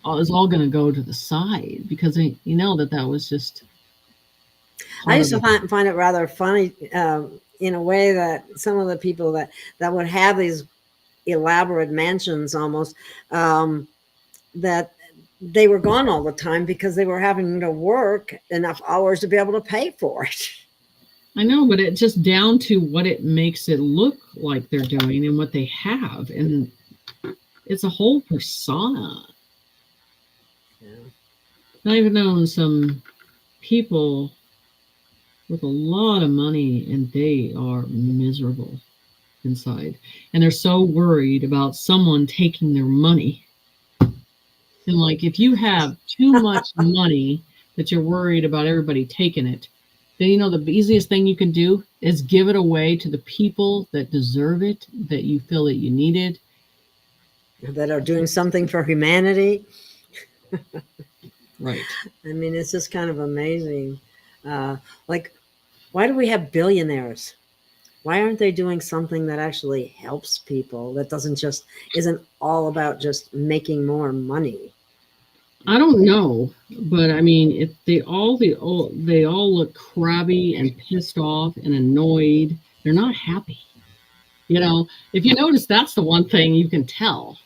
is all going to go to the side, because that was just I used to find it rather funny in a way that some of the people that would have these elaborate mansions almost, that they were gone all the time because they were having to work enough hours to be able to pay for it. I know, but it's just down to what it makes it look like they're doing and what they have. And it's a whole persona. Yeah. I've even known some people with a lot of money and they are miserable inside. And they're so worried about someone taking their money. And like, if you have too much money that you're worried about everybody taking it, then, you know, the easiest thing you can do is give it away to the people that deserve it, that you feel that you need it. That are doing something for humanity. Right. I mean, it's just kind of amazing. Like, why do we have billionaires? Why aren't they doing something that actually helps people, that isn't all about just making more money? I don't know, but I mean, if they all look crabby and pissed off and annoyed, they're not happy. You know, if you notice, that's the one thing you can tell,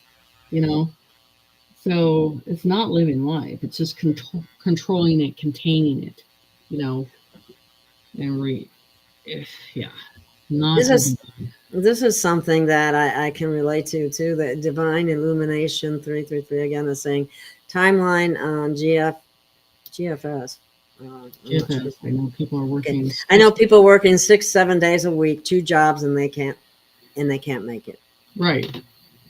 you know. So it's not living life. It's just controlling it, containing it, you know, and yeah. Not this is something that I can relate to too. The divine illumination 333 again is saying timeline on GFS. GFS. I know people are working. Okay. I know people working 6-7 days a week, 2 jobs, and they can't make it. Right.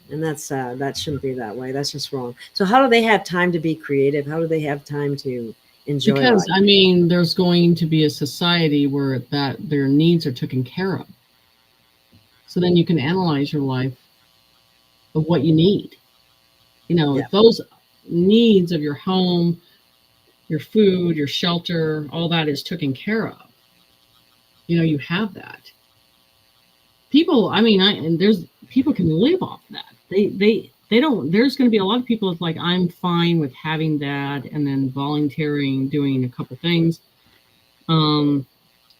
And that's that shouldn't be that way. That's just wrong. So how do they have time to be creative? How do they have time to enjoy because life? I mean, there's going to be a society where their needs are taken care of. So then you can analyze your life of what you need. You know, if those needs of your home, your food, your shelter, all that is taken care of, you know, you have that. People, I mean, and there's people can live off that. They don't. There's going to be a lot of people that's like, I'm fine with having that, and then volunteering, doing a couple things.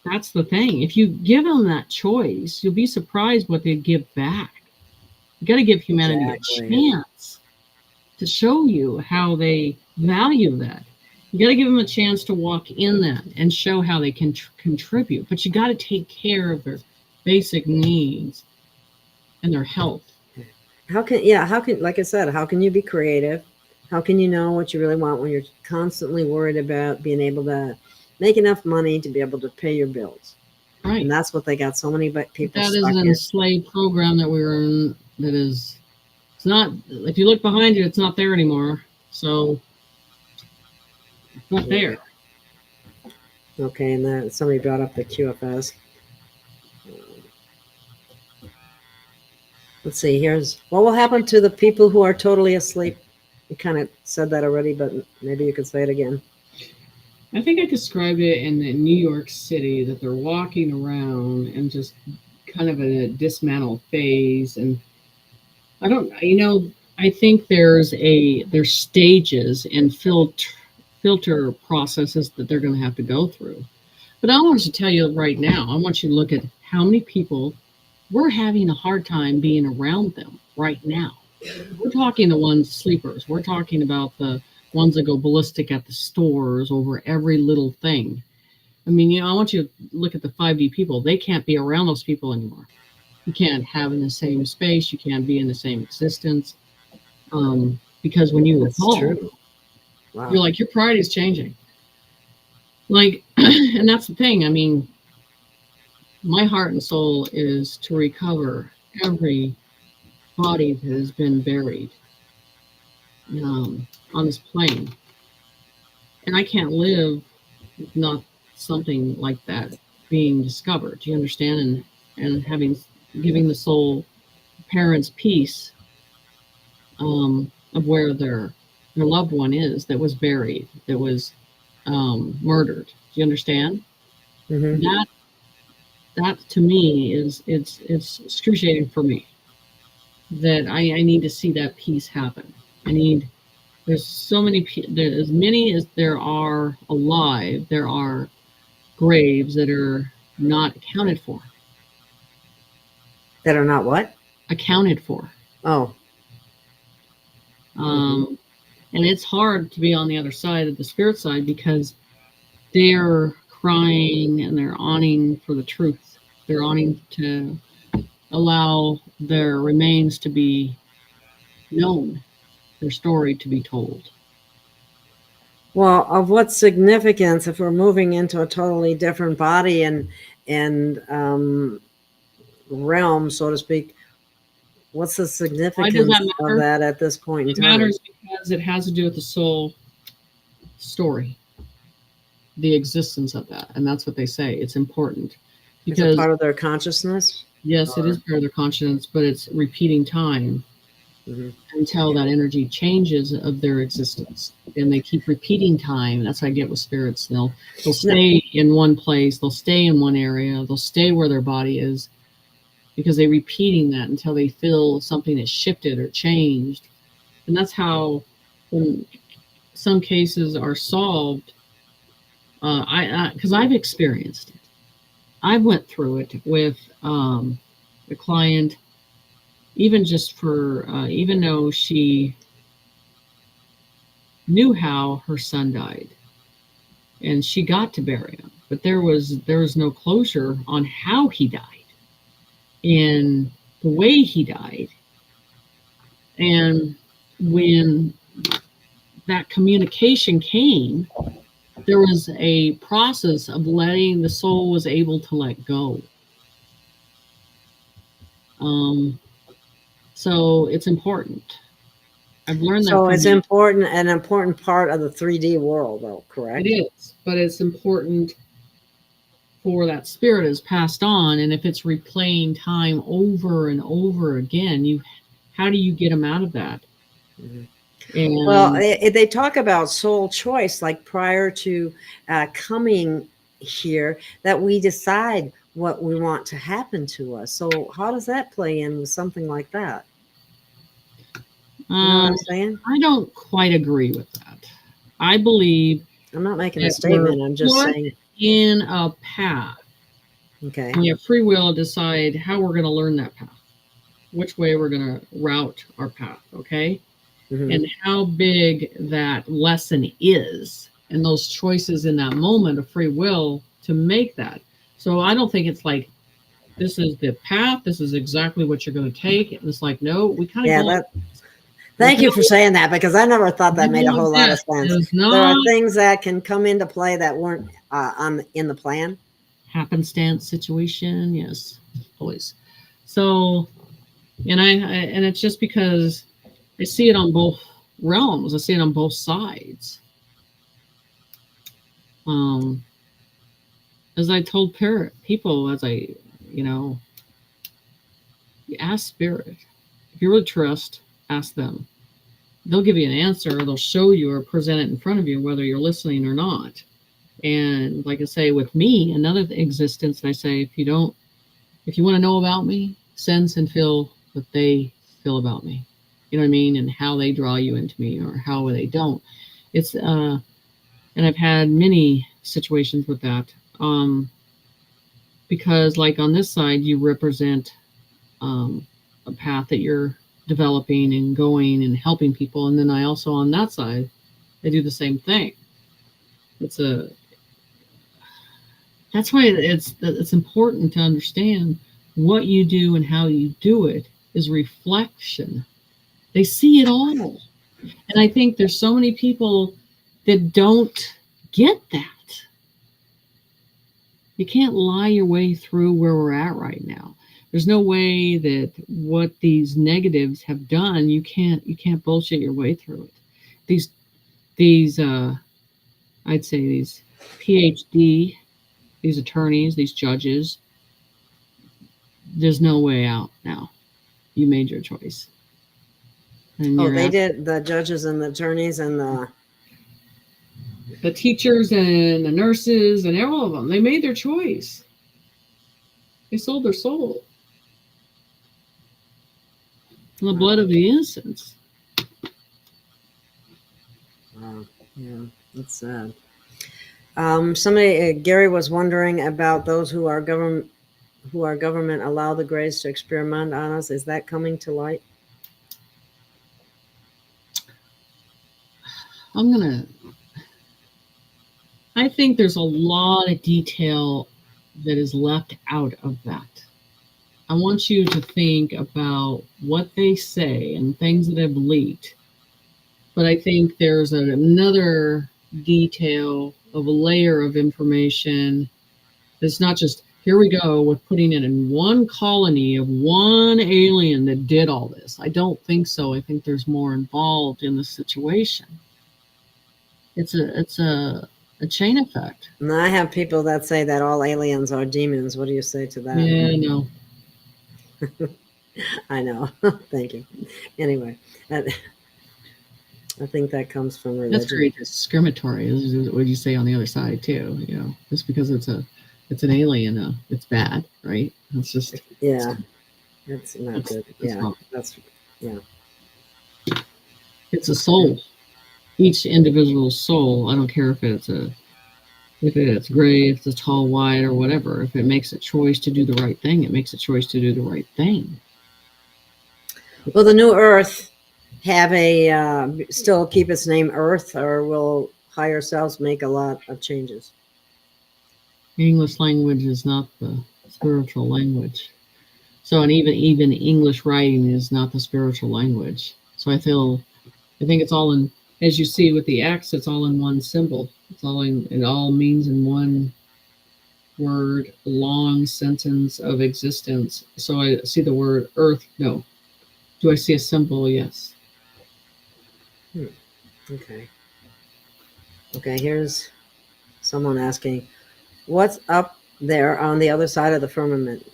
That's the thing. If you give them that choice, you'll be surprised what they give back. You got to give humanity a chance to show you how they value that. You got to give them a chance to walk in that and show how they can contribute. But you got to take care of their basic needs and their health. How can, like I said, how can you be creative? How can you know what you really want when you're constantly worried about being able to make enough money to be able to pay your bills? Right. And that's what they got so many people that stuck is an in. enslaved program that we're in. It's not, if you look behind you, it's not there anymore. So it's not there. Okay, and then somebody brought up the QFS. Let's see, here's what will happen to the people who are totally asleep. You kind of said that already, but maybe you could say it again. I think I described it in New York City, that they're walking around and just kind of in a dismantle phase. And I don't, you know, I think there's stages and filter processes that they're going to have to go through. But I want to tell you right now, I want you to look at how many people we're having a hard time being around them right now. We're talking the ones sleepers. We're talking about the ones that go ballistic at the stores over every little thing. I mean, you know, I want you to look at the 5D people. They can't be around those people anymore. You can't have in the same space. You can't be in the same existence. Because when you evolve, wow, you're like, your priority is changing. Like, and that's the thing. I mean, my heart and soul is to recover every body that has been buried on this plane. And I can't live with not something like that being discovered. Do you understand? And giving the soul parents peace of where their loved one is that was buried, that was murdered. Do you understand? Mm-hmm. That to me it's excruciating for me, that I need to see that peace happen. There's so many, as many as there are alive, there are graves that are not accounted for. That are not what? Accounted for. Oh. And it's hard to be on the other side of the spirit side because they're crying and they're awning for the truth. They're awning to allow their remains to be known, their story to be told. Well, of what significance if we're moving into a totally different body and realm, so to speak? What's the significance of that at this point in time? It matters because it has to do with the soul story, the existence of that, and that's what they say. It's important because it's part of their consciousness. Yes, it is part of their consciousness, but it's repeating time until that energy changes of their existence, and they keep repeating time. That's what I get with spirits. They'll stay in one place, they'll stay in one area, they'll stay where their body is, because they're repeating that until they feel something has shifted or changed. And that's how, when some cases are solved, because I've experienced it. I went through it with the client, even just for, even though she knew how her son died and she got to bury him, but there was no closure on how he died and the way he died. And when that communication came, there was a process of letting the soul was able to let go. So it's important. I've learned that. So it's important, an important part of the 3D world, though, correct? It is, but it's important for that spirit is passed on, and if it's replaying time over and over again, how do you get them out of that? And, well, they talk about soul choice, like prior to coming here, that we decide what we want to happen to us. So how does that play in with something like that? You know what I'm saying? I don't quite agree with that. I believe I'm not making a statement. I'm just saying in a path. Okay. We have free will to decide how we're going to learn that path, which way we're going to route our path. Okay. And how big that lesson is, and those choices in that moment of free will to make that. So I don't think it's like, this is the path, this is exactly what you're going to take. And it's like, no, we kind of thank you for saying that, because I never thought that made a whole lot of sense. There are things that can come into play that weren't in the plan. Happenstance situation, yes, always. So, and it's just because I see it on both realms. I see it on both sides. As I told people, you ask spirit. If you really trust, ask them. They'll give you an answer, or they'll show you or present it in front of you, whether you're listening or not. And like I say, with me, another existence, I say, if you want to know about me, sense and feel what they feel about me. You know what I mean? And how they draw you into me, or how they don't. It's, and I've had many situations with that. Because like on this side, you represent a path that you're developing and going and helping people. And then I also, on that side, I do the same thing. That's why it's important to understand what you do and how you do it is reflection. They see it all. And I think there's so many people that don't get that. You can't lie your way through where we're at right now. There's no way that what these negatives have done, you can't bullshit your way through it. These I'd say these PhD, these attorneys, these judges, there's no way out now. You made your choice. And they did, the judges and the attorneys and the teachers and the nurses and all of them, they made their choice. They sold their soul. The blood of the innocents. Yeah, that's sad. Gary was wondering about those who are government allow the grays to experiment on us. Is that coming to light? I think there's a lot of detail that is left out of that. I want you to think about what they say and things that have leaked. But I think there's another detail of a layer of information that's not just, here we go with putting it in one colony of one alien that did all this. I don't think so. I think there's more involved in the situation. It's a chain effect. And I have people that say that all aliens are demons. What do you say to that? Yeah, I know. I know. Thank you. Anyway, I think that comes from religion. That's very discriminatory. This is what you say on the other side too. You know, just because it's an alien, it's bad, right? It's just it's not good. Wrong. Yeah. It's a soul. Each individual soul. I don't care if it's gray, if it's tall, wide, or whatever. If it makes a choice to do the right thing, it makes a choice to do the right thing. Will the new Earth have still keep its name Earth, or will higher selves make a lot of changes? The English language is not the spiritual language. So, and even English writing is not the spiritual language. So I think it's all in, as you see with the X, it's all in one symbol. It all means in one word, long sentence of existence. So I see the word earth, no. Do I see a symbol? Yes. Okay, here's someone asking, what's up there on the other side of the firmament?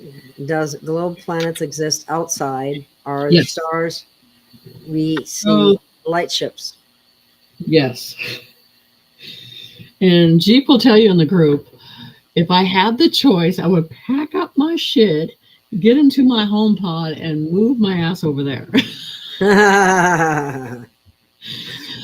Does globe planets exist outside? Are the stars we see light ships? Yes. And Jeep will tell you in the group, if I had the choice, I would pack up my shit, get into my home pod, and move my ass over there.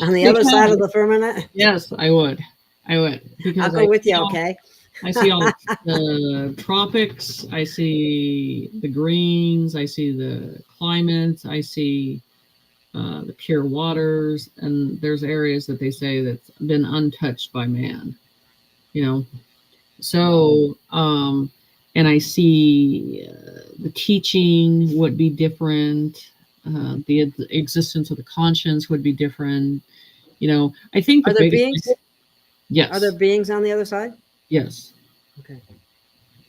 On the other side of the firmament? Yes, I would. Because I'll go with you, okay? I see all the tropics. I see the greens. I see the climates. I see the pure waters. And there's areas that they say that's been untouched by man. You know? So, and I see the teaching would be different. The existence of the conscience would be different. You know, I think are there beings? Yes. Are there beings on the other side? Yes. Okay.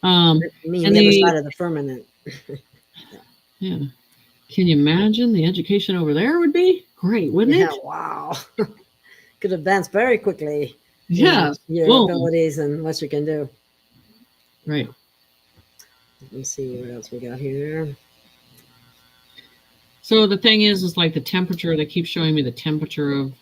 I mean the other side of the firmament. Yeah. Can you imagine the education over there would be great, wouldn't it? Yeah. Wow. Could advance very quickly. Yeah. Your abilities and what you can do. Right. Let me see what else we got here. So the thing is like the temperature, they keep showing me the temperature of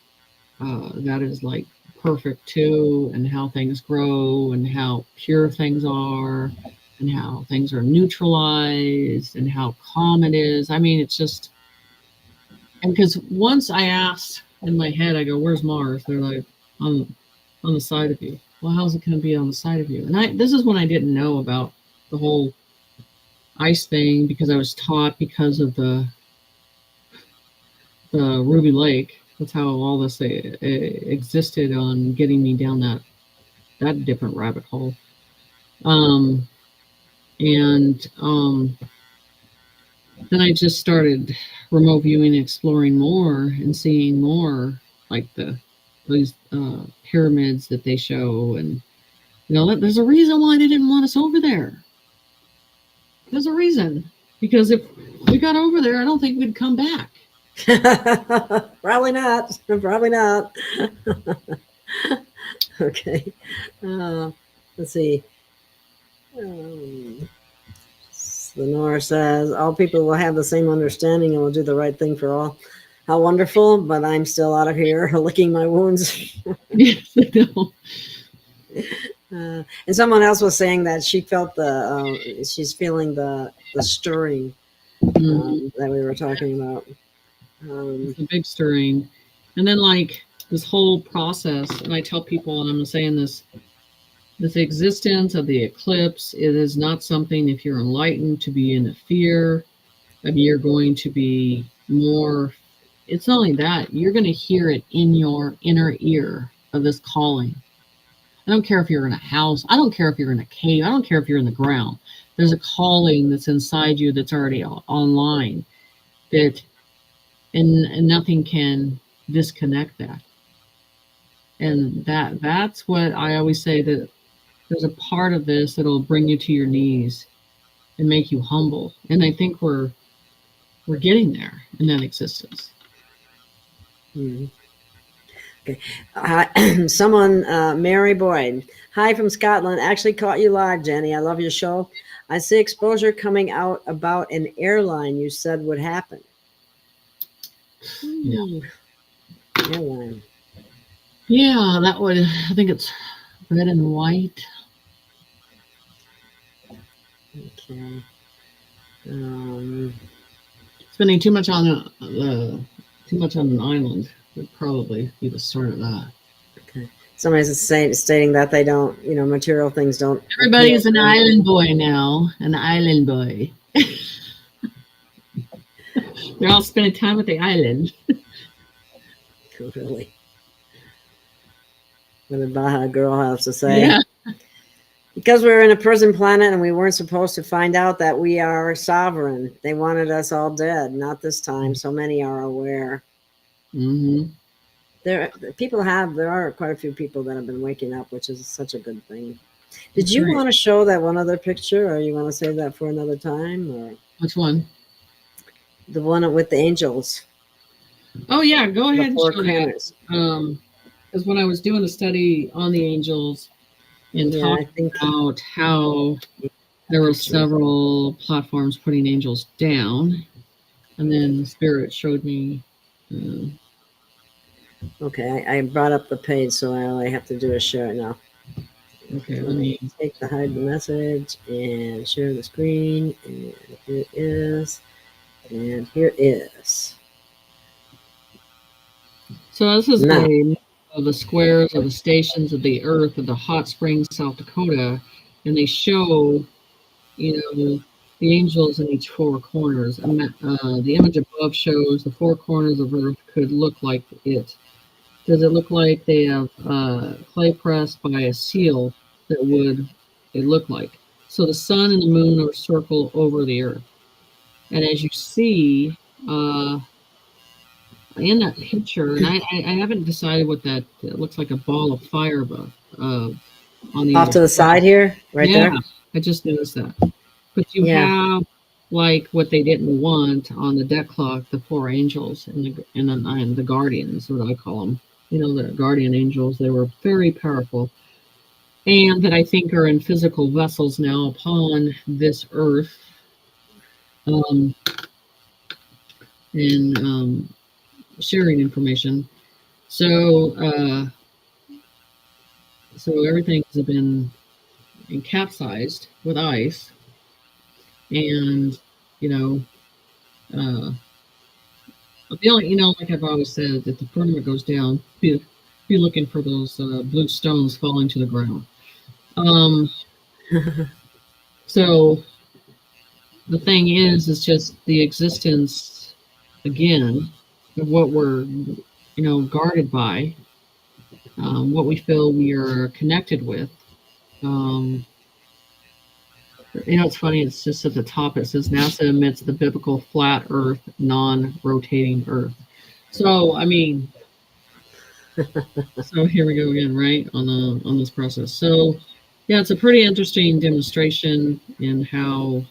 that is like perfect too, and how things grow and how pure things are and how things are neutralized and how calm it is. I mean, it's just, and because once I asked in my head, I go, where's Mars? They're like, on the side of you. Well, how's it going to be on the side of you? And this is when I didn't know about the whole ice thing, because I was taught because of the Ruby Lake. That's how all this existed on getting me down that different rabbit hole. Then I just started remote viewing, exploring more and seeing more, like these pyramids that they show, and there's a reason why they didn't want us over there. There's a reason, because if we got over there, I don't think we'd come back. Probably not. Okay. Let's see. Lenore says, all people will have the same understanding and will do the right thing for all. How wonderful, but I'm still out of here licking my wounds. Yes, I know. And someone else was saying that she felt she's feeling the stirring that we were talking about. It's a big stirring. And then like this whole process, and I tell people, and I'm saying this This existence of the eclipse, it is not something, if you're enlightened, to be in a fear. I mean, you're going to be more, it's not only that, you're going to hear it in your inner ear of this calling. I don't care if you're in a house. I don't care if you're in a cave. I don't care if you're in the ground. There's a calling that's inside you that's already online, that, and nothing can disconnect that. And that's what I always say, that there's a part of this that'll bring you to your knees and make you humble. And I think we're getting there in that existence. Mm-hmm. Okay. Someone, Mary Boyd. Hi from Scotland. Actually caught you live, Jenny. I love your show. I see exposure coming out about an airline you said would happen. Yeah. Airline. Yeah, that would, I think it's red and white. Okay. Spending too much on an island would probably be the start of that. Okay. Somebody's stating that they don't, material things don't. Everybody's an island boy now, an island boy. They're all spending time at the island. Really? What did Baja Girl have to say? Yeah. Because we're in a prison planet and we weren't supposed to find out that we are sovereign. They wanted us all dead. Not this time. So many are aware. Mm-hmm. There are quite a few people that have been waking up, which is such a good thing. Did you want to show that one other picture, or you want to save that for another time? Or which one? The one with the angels. Oh yeah, go ahead and show that. Because when I was doing a study on the angels and talking about how there were several platforms putting angels down, and then the Spirit showed me. Okay, I brought up the page, so all I have to do is share it now. Okay, let me hide the message and share the screen. And here it is. And here is. So this is the squares of the stations of the Earth of the Hot Springs, South Dakota, and they show, the angels in each four corners. The image above shows the four corners of Earth could look like it. Does it look like they have clay pressed by a seal? That would it look like? So the sun and the moon are circled over the Earth, and as you see in that picture, and I haven't decided what that it looks like, a ball of fire on the off to the side here, right there. I just noticed that. But you have like what they didn't want on the deck clock, the four angels and the guardians, what I call them. The guardian angels. They were very powerful, and that I think are in physical vessels now upon this earth, and sharing information. So everything has been encapsulated with ice, and the only, like I've always said, that the firmament goes down, be looking for those blue stones falling to the ground. So the thing is just the existence again of what we're, guarded by, what we feel we are connected with. It's funny, it's just at the top, it says NASA admits the biblical flat Earth, non-rotating Earth. So, so here we go again, right, on this process. So, yeah, it's a pretty interesting demonstration in how,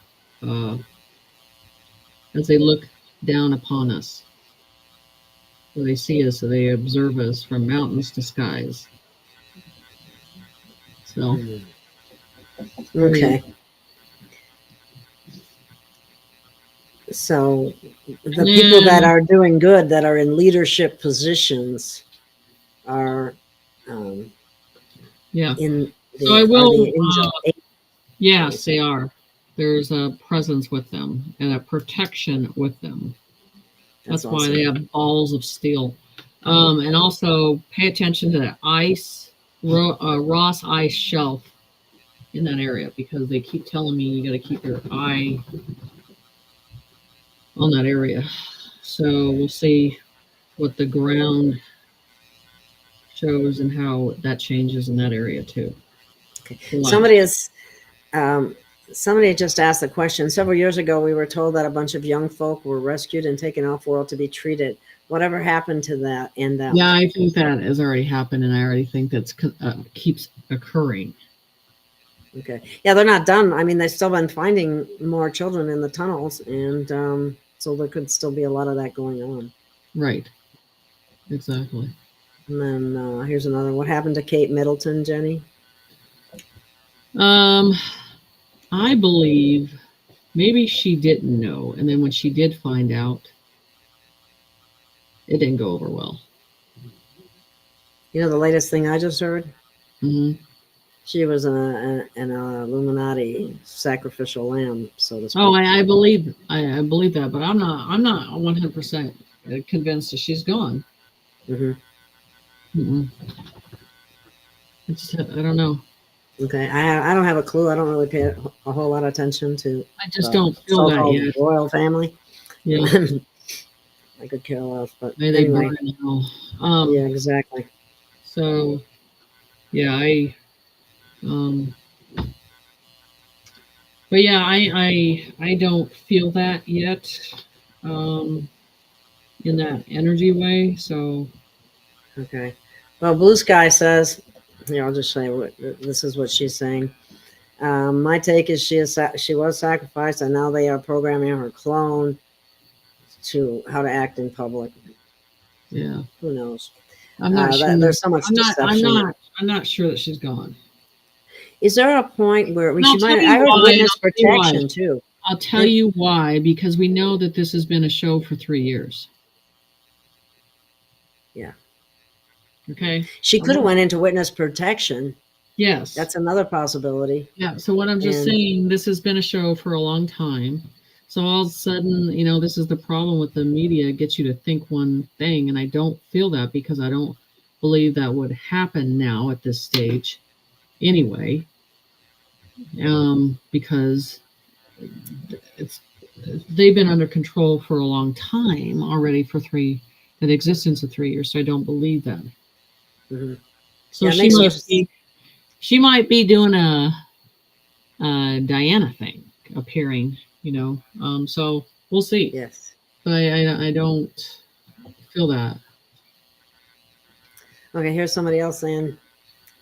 as they look down upon us, so they see us, so they observe us from mountains to skies. So, okay. So the people that are doing good, that are in leadership positions, are in the, so I will, yes, they are. There's a presence with them and a protection with them. That's why they have balls of steel. And also pay attention to the ice, Ross ice shelf in that area, because they keep telling me you got to keep your eye on that area. So we'll see what the ground shows and how that changes in that area too. Okay. Somebody just asked the question. Several years ago, we were told that a bunch of young folk were rescued and taken off world to be treated. Whatever happened to that? And yeah, I think that has already happened, and I already think that's keeps occurring. Okay. Yeah, they're not done. I mean, they've still been finding more children in the tunnels, and so there could still be a lot of that going on. Right. Exactly. And then here's another. What happened to Kate Middleton, Jenny? I believe maybe she didn't know, and then when she did find out, it didn't go over well. You know, the latest thing I just heard? Mm-hmm. She was an Illuminati sacrificial lamb, so to speak. Oh, I believe that, but I'm not 100% convinced that she's gone. Mm-hmm. I don't know. Okay, I don't have a clue. I don't really pay a whole lot of attention to. I just don't feel that yet. Royal family. Yeah. I could care less, but They anyway. burn now. Yeah, exactly. So, yeah, but yeah, I don't feel that yet, in that energy way. So, okay. Well, Blue Sky says, here, I'll just say this is what she's saying. My take is she was sacrificed, and now they are programming her clone to how to act in public. Yeah. Who knows? I'm not sure. There's so much deception. I'm not sure that she's gone. Is there a point where she might? I heard witness protection too. I'll tell you why, because we know that this has been a show for 3 years. Yeah. Okay. She could have went into witness protection. Yes. That's another possibility. Yeah. So what I'm just saying, this has been a show for a long time. So all of a sudden, you know, this is the problem with the media. It gets you to think one thing, and I don't feel that, because I don't believe that would happen now at this stage anyway, because they've been under control for a long time already, for an existence of 3 years. So I don't believe that. Mm-hmm. So she might be doing a Diana thing, appearing, you know. So we'll see. Yes. But I don't feel that. Okay, here's somebody else saying,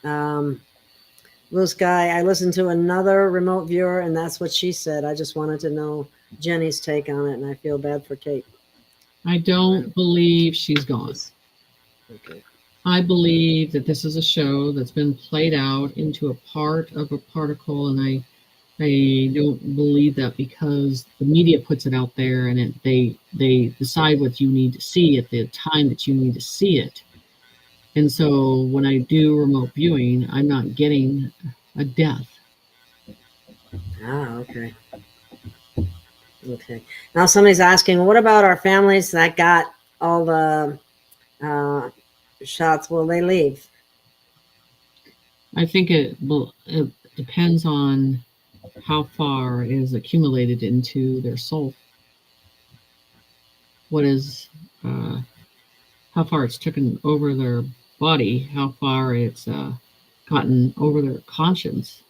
Blue Sky, I listened to another remote viewer, and that's what she said. I just wanted to know Jenny's take on it, and I feel bad for Kate. I don't believe she's gone. Okay. I believe that this is a show that's been played out into a part of a particle, and I don't believe that, because the media puts it out there, and they decide what you need to see at the time that you need to see it. And so when I do remote viewing, I'm not getting a death. Ah, okay. Okay. Now somebody's asking, what about our families that got all the shots? Will they leave? I think it depends on how far it is accumulated into their soul. What is, how far it's taken over their body, how far it's gotten over their conscience,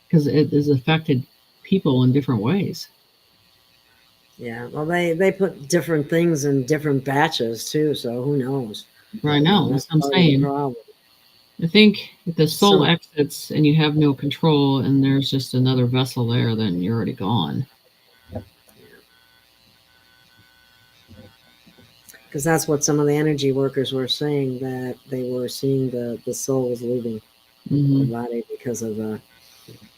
because it has affected people in different ways. Yeah, well, they put different things in different batches too, so who knows? Right now, that's what I'm saying. I think if the soul exits and you have no control, and there's just another vessel there, then you're already gone. Because that's what some of the energy workers were saying, that they were seeing the souls leaving the body because of the.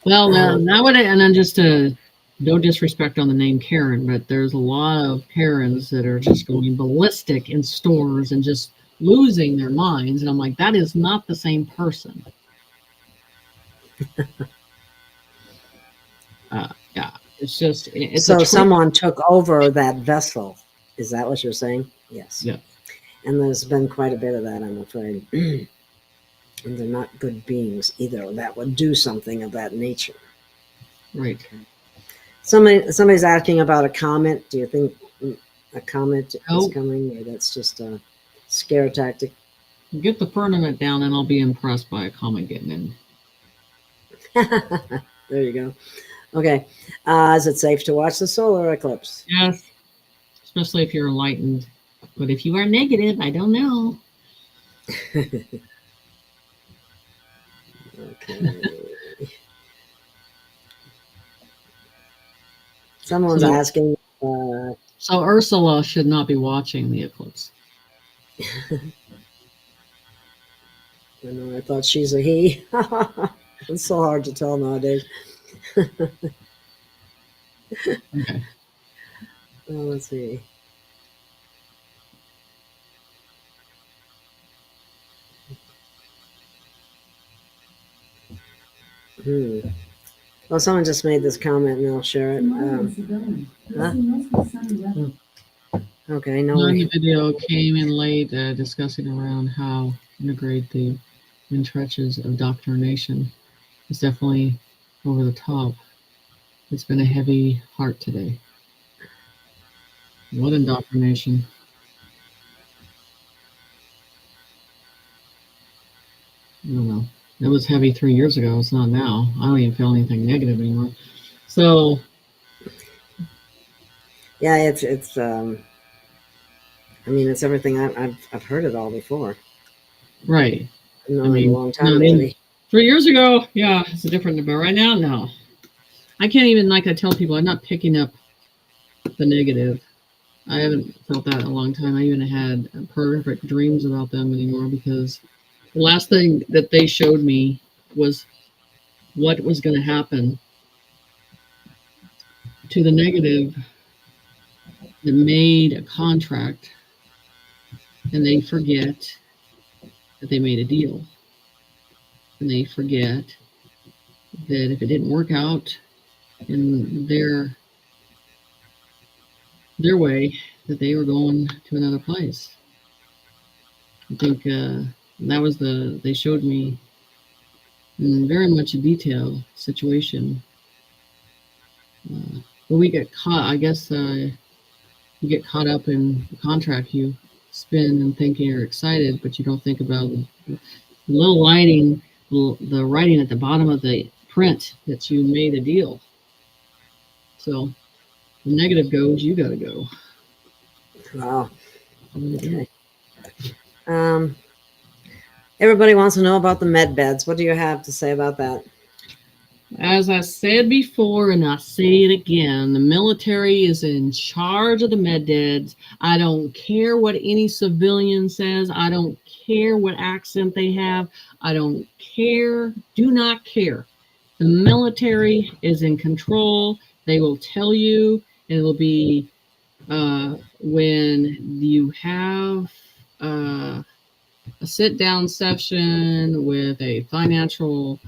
Well, that would, and then just no disrespect on the name Karen, but there's a lot of Karens that are just going ballistic in stores and just losing their minds, and I'm like, that is not the same person. Yeah, it's just so someone took over that vessel. Is that what you're saying? Yes. Yeah. And there's been quite a bit of that, I'm afraid. And they're not good beings either that would do something of that nature. Right. Somebody's asking about a comet. Do you think a comet is coming, or that's just a scare tactic? Get the firmament down and I'll be impressed by a comet getting in. There you go. Okay. Is it safe to watch the solar eclipse? Yes. Especially if you're enlightened. But if you are negative, I don't know. Okay. Someone's asking. So Ursula should not be watching the eclipse. I know. I thought she's a he. It's so hard to tell nowadays. Okay. Let's see. Well, someone just made this comment, and I'll share it. Huh? Okay, no. The video came in late discussing around how integrate the entreaches of indoctrination. It's definitely over the top. It's been a heavy heart today. What indoctrination? I don't know. It was heavy 3 years ago. It's not now. I don't even feel anything negative anymore. So, yeah, it's. I mean, it's everything. I've heard it all before. Right. I mean, a long time already. 3 years ago, yeah, it's a different. But right now, no. I can't even, like I tell people, I'm not picking up the negative. I haven't felt that in a long time. I even had perfect dreams about them anymore because the last thing that they showed me was what was going to happen to the negative that made a contract, and they forget that they made a deal. And they forget that if it didn't work out in their way, that they were going to another place. I think that was they showed me in very much a detail situation. But we get caught, I guess you get caught up in the contract you spin and thinking you're excited, but you don't think about the little writing, the writing at the bottom of the print that you made a deal. So the negative goes, you got to go. Wow. Okay. Everybody wants to know about the med beds. What do you have to say about that? As I said before, and I say it again, the military is in charge of the med beds. I don't care what any civilian says. I don't care what accent they have. I don't care. Do not care. The military is in control. They will tell you. It'll be when you have a sit-down session with a financial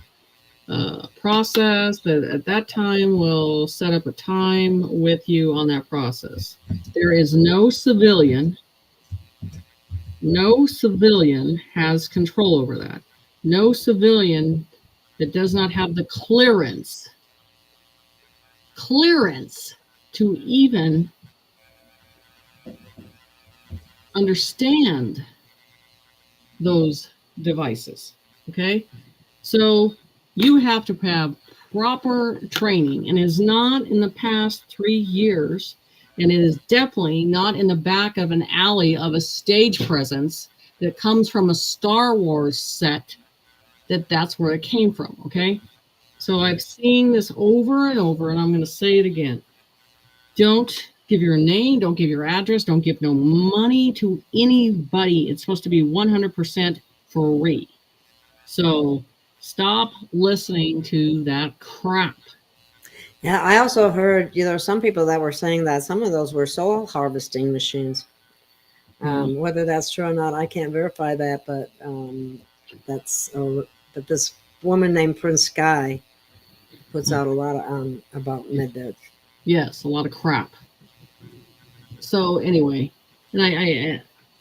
process, that at that time we'll set up a time with you on that process. There is no civilian has control over that. No civilian that does not have the clearance to even understand those devices. Okay, so you have to have proper training, and it is not in the past 3 years, and it is definitely not in the back of an alley of a stage presence that comes from a Star Wars set that's where it came from. Okay, so I've seen this over and over, and I'm going to say it again. Don't give your name, don't give your address, don't give no money to anybody. It's supposed to be 100% free. So stop listening to that crap. Yeah, I also heard, some people that were saying that some of those were soul harvesting machines. Whether that's true or not, I can't verify that, but but this woman named Prince Sky puts out a lot of about med-beds. Yes, a lot of crap. So anyway, and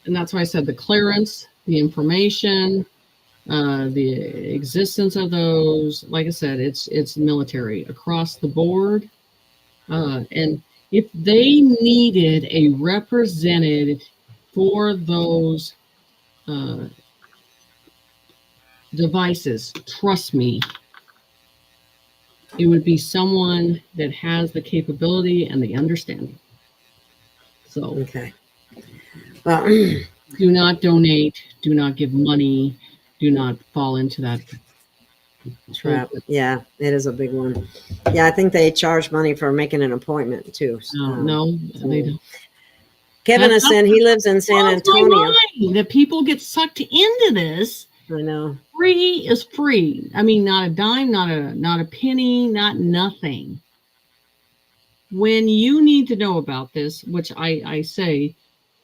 that's why I said the clearance, the information, the existence of those. Like I said, it's military across the board. And if they needed a representative for those devices, trust me, it would be someone that has the capability and the understanding. So, Okay. Well, do not donate, do not give money, do not fall into that trap. Yeah, it is a big one. Yeah, I think they charge money for making an appointment too. No, they don't. Kevin is saying he lives in San Antonio. That people get sucked into this. I know. Free is free. I mean, not a dime, not a penny, not nothing. When you need to know about this, which I say,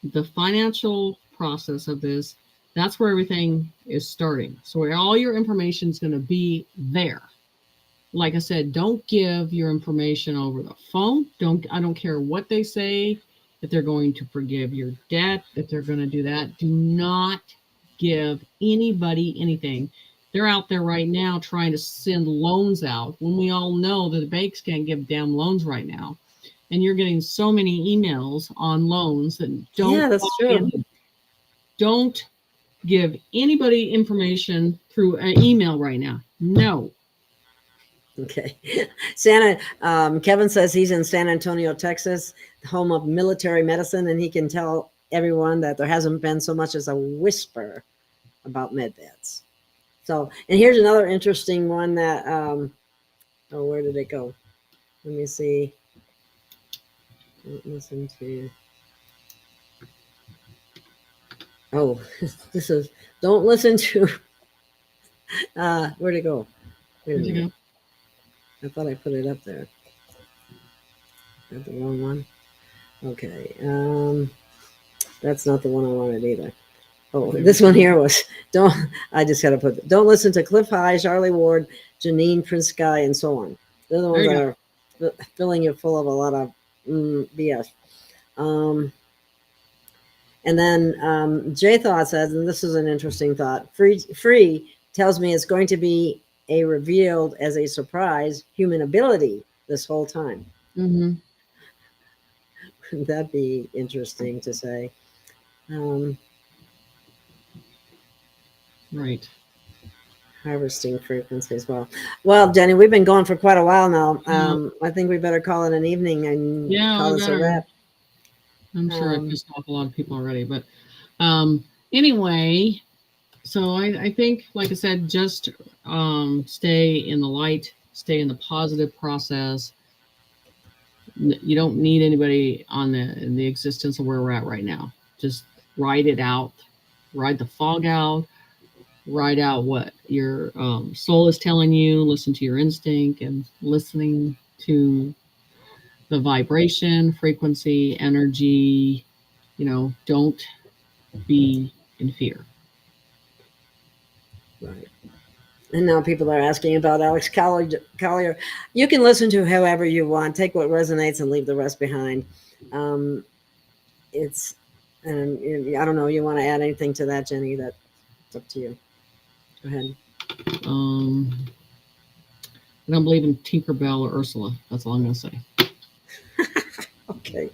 the financial process of this, that's where everything is starting. So where all your information is going to be there. Like I said, don't give your information over the phone. I don't care what they say, if they're going to forgive your debt, if they're going to do that. Do not give anybody anything. They're out there right now trying to send loans out when we all know that the banks can't give damn loans right now. And you're getting so many emails on loans that don't. Yeah, that's true. Don't give anybody information through an email right now. No. Okay. Kevin says he's in San Antonio, Texas, home of military medicine, and he can tell everyone that there hasn't been so much as a whisper about med beds. So, and here's another interesting one that, where did it go? Let me see. Don't listen to. Oh, this is, don't listen to, where'd it go? Where'd it go? I thought I put it up there. Got the wrong one. Okay. That's not the one I wanted either. Oh, this one here was, I just got to put, don't listen to Cliff High, Charlie Ward, Janine, Prince Guy, and so on. They're the ones that are filling you full of a lot of BS. And then Jay Thought says, and this is an interesting thought, free tells me it's going to be a revealed as a surprise human ability this whole time. Mm-hmm. That'd be interesting to say. Right. Harvesting frequencies. Well, Jenny, we've been going for quite a while now. I think we better call it an evening and call this a wrap. I'm sure I've pissed off a lot of people already, but anyway, so I think, like I said, just stay in the light, stay in the positive process. You don't need anybody on the existence of where we're at right now. Just ride it out, ride the fog out, ride out what your soul is telling you, listen to your instinct, and listening to the vibration, frequency, energy. Don't be in fear. Right. And now people are asking about Alex Collier. You can listen to however you want. Take what resonates and leave the rest behind. I don't know. You want to add anything to that, Jenny? That's up to you. Go ahead. I don't believe in Tinkerbell or Ursula. That's all I'm going to say. Okay.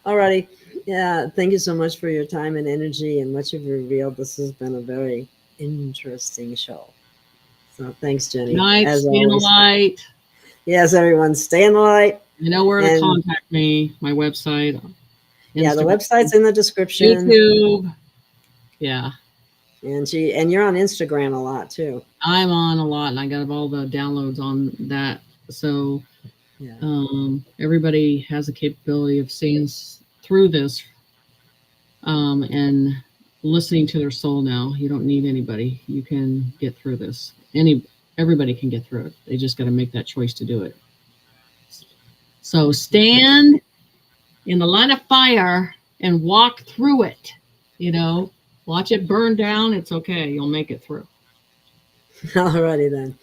Alrighty. Yeah. Thank you so much for your time and energy and what you've revealed. This has been a very interesting show. So thanks, Jenny. Night, stay in the light. Yes, everyone, stay in the light. You know where to contact me. My website. Instagram. Yeah, the website's in the description. YouTube. Yeah. And you're on Instagram a lot too. I'm on a lot, and I got all the downloads on that. So everybody has the capability of seeing through this and listening to their soul now. You don't need anybody. You can get through this. Everybody can get through it. They just got to make that choice to do it. So stand in the line of fire and walk through it. Watch it burn down. It's okay. You'll make it through. Alrighty then.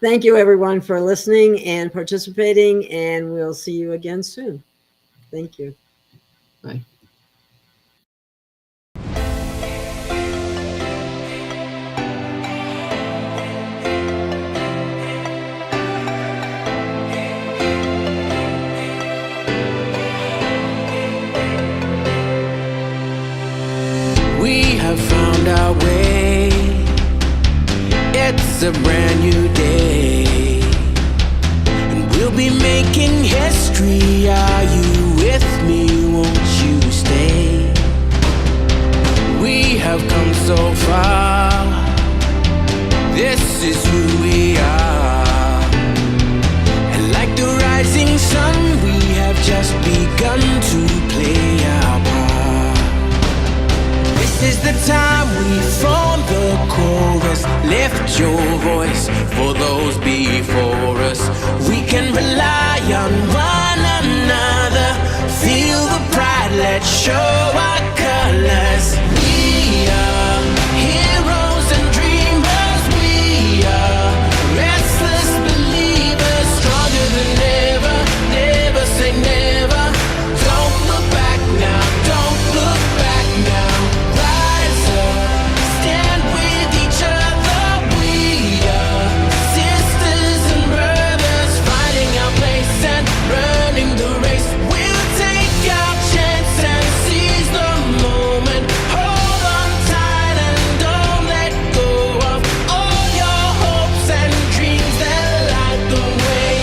Thank you everyone for listening and participating, and we'll see you again soon. Thank you. Bye. We have found our way. It's a brand new day, and we'll be making history. Are you with me? Won't you stay? We have come so far. This is who we are. And like the rising sun, we have just begun to play our part. This is the time we form the chorus. Lift your voice for those before us. We can rely on one another. Feel the pride, let's show our colors. We are heroes and dreamers. We are restless believers, stronger than ever. Never say never. Don't look back now, don't look back now. Rise up, stand with each other. We are sisters and brothers, fighting our place and running the race. We'll take our chance and seize the moment. Hold on tight and don't let go of all your hopes and dreams that light the way.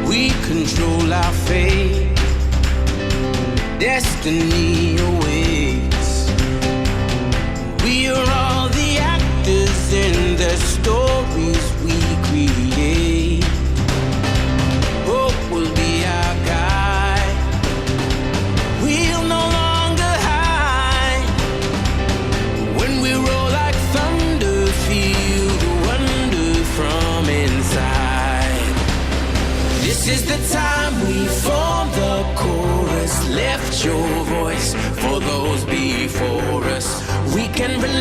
We control our fate. Destiny awaits. We are all the actors in the stories we create. Hope will be our guide. We'll no longer hide. When we roll like thunder, feel the wonder from inside. This is the time we form the chorus. Lift your voice for those before us. We can rely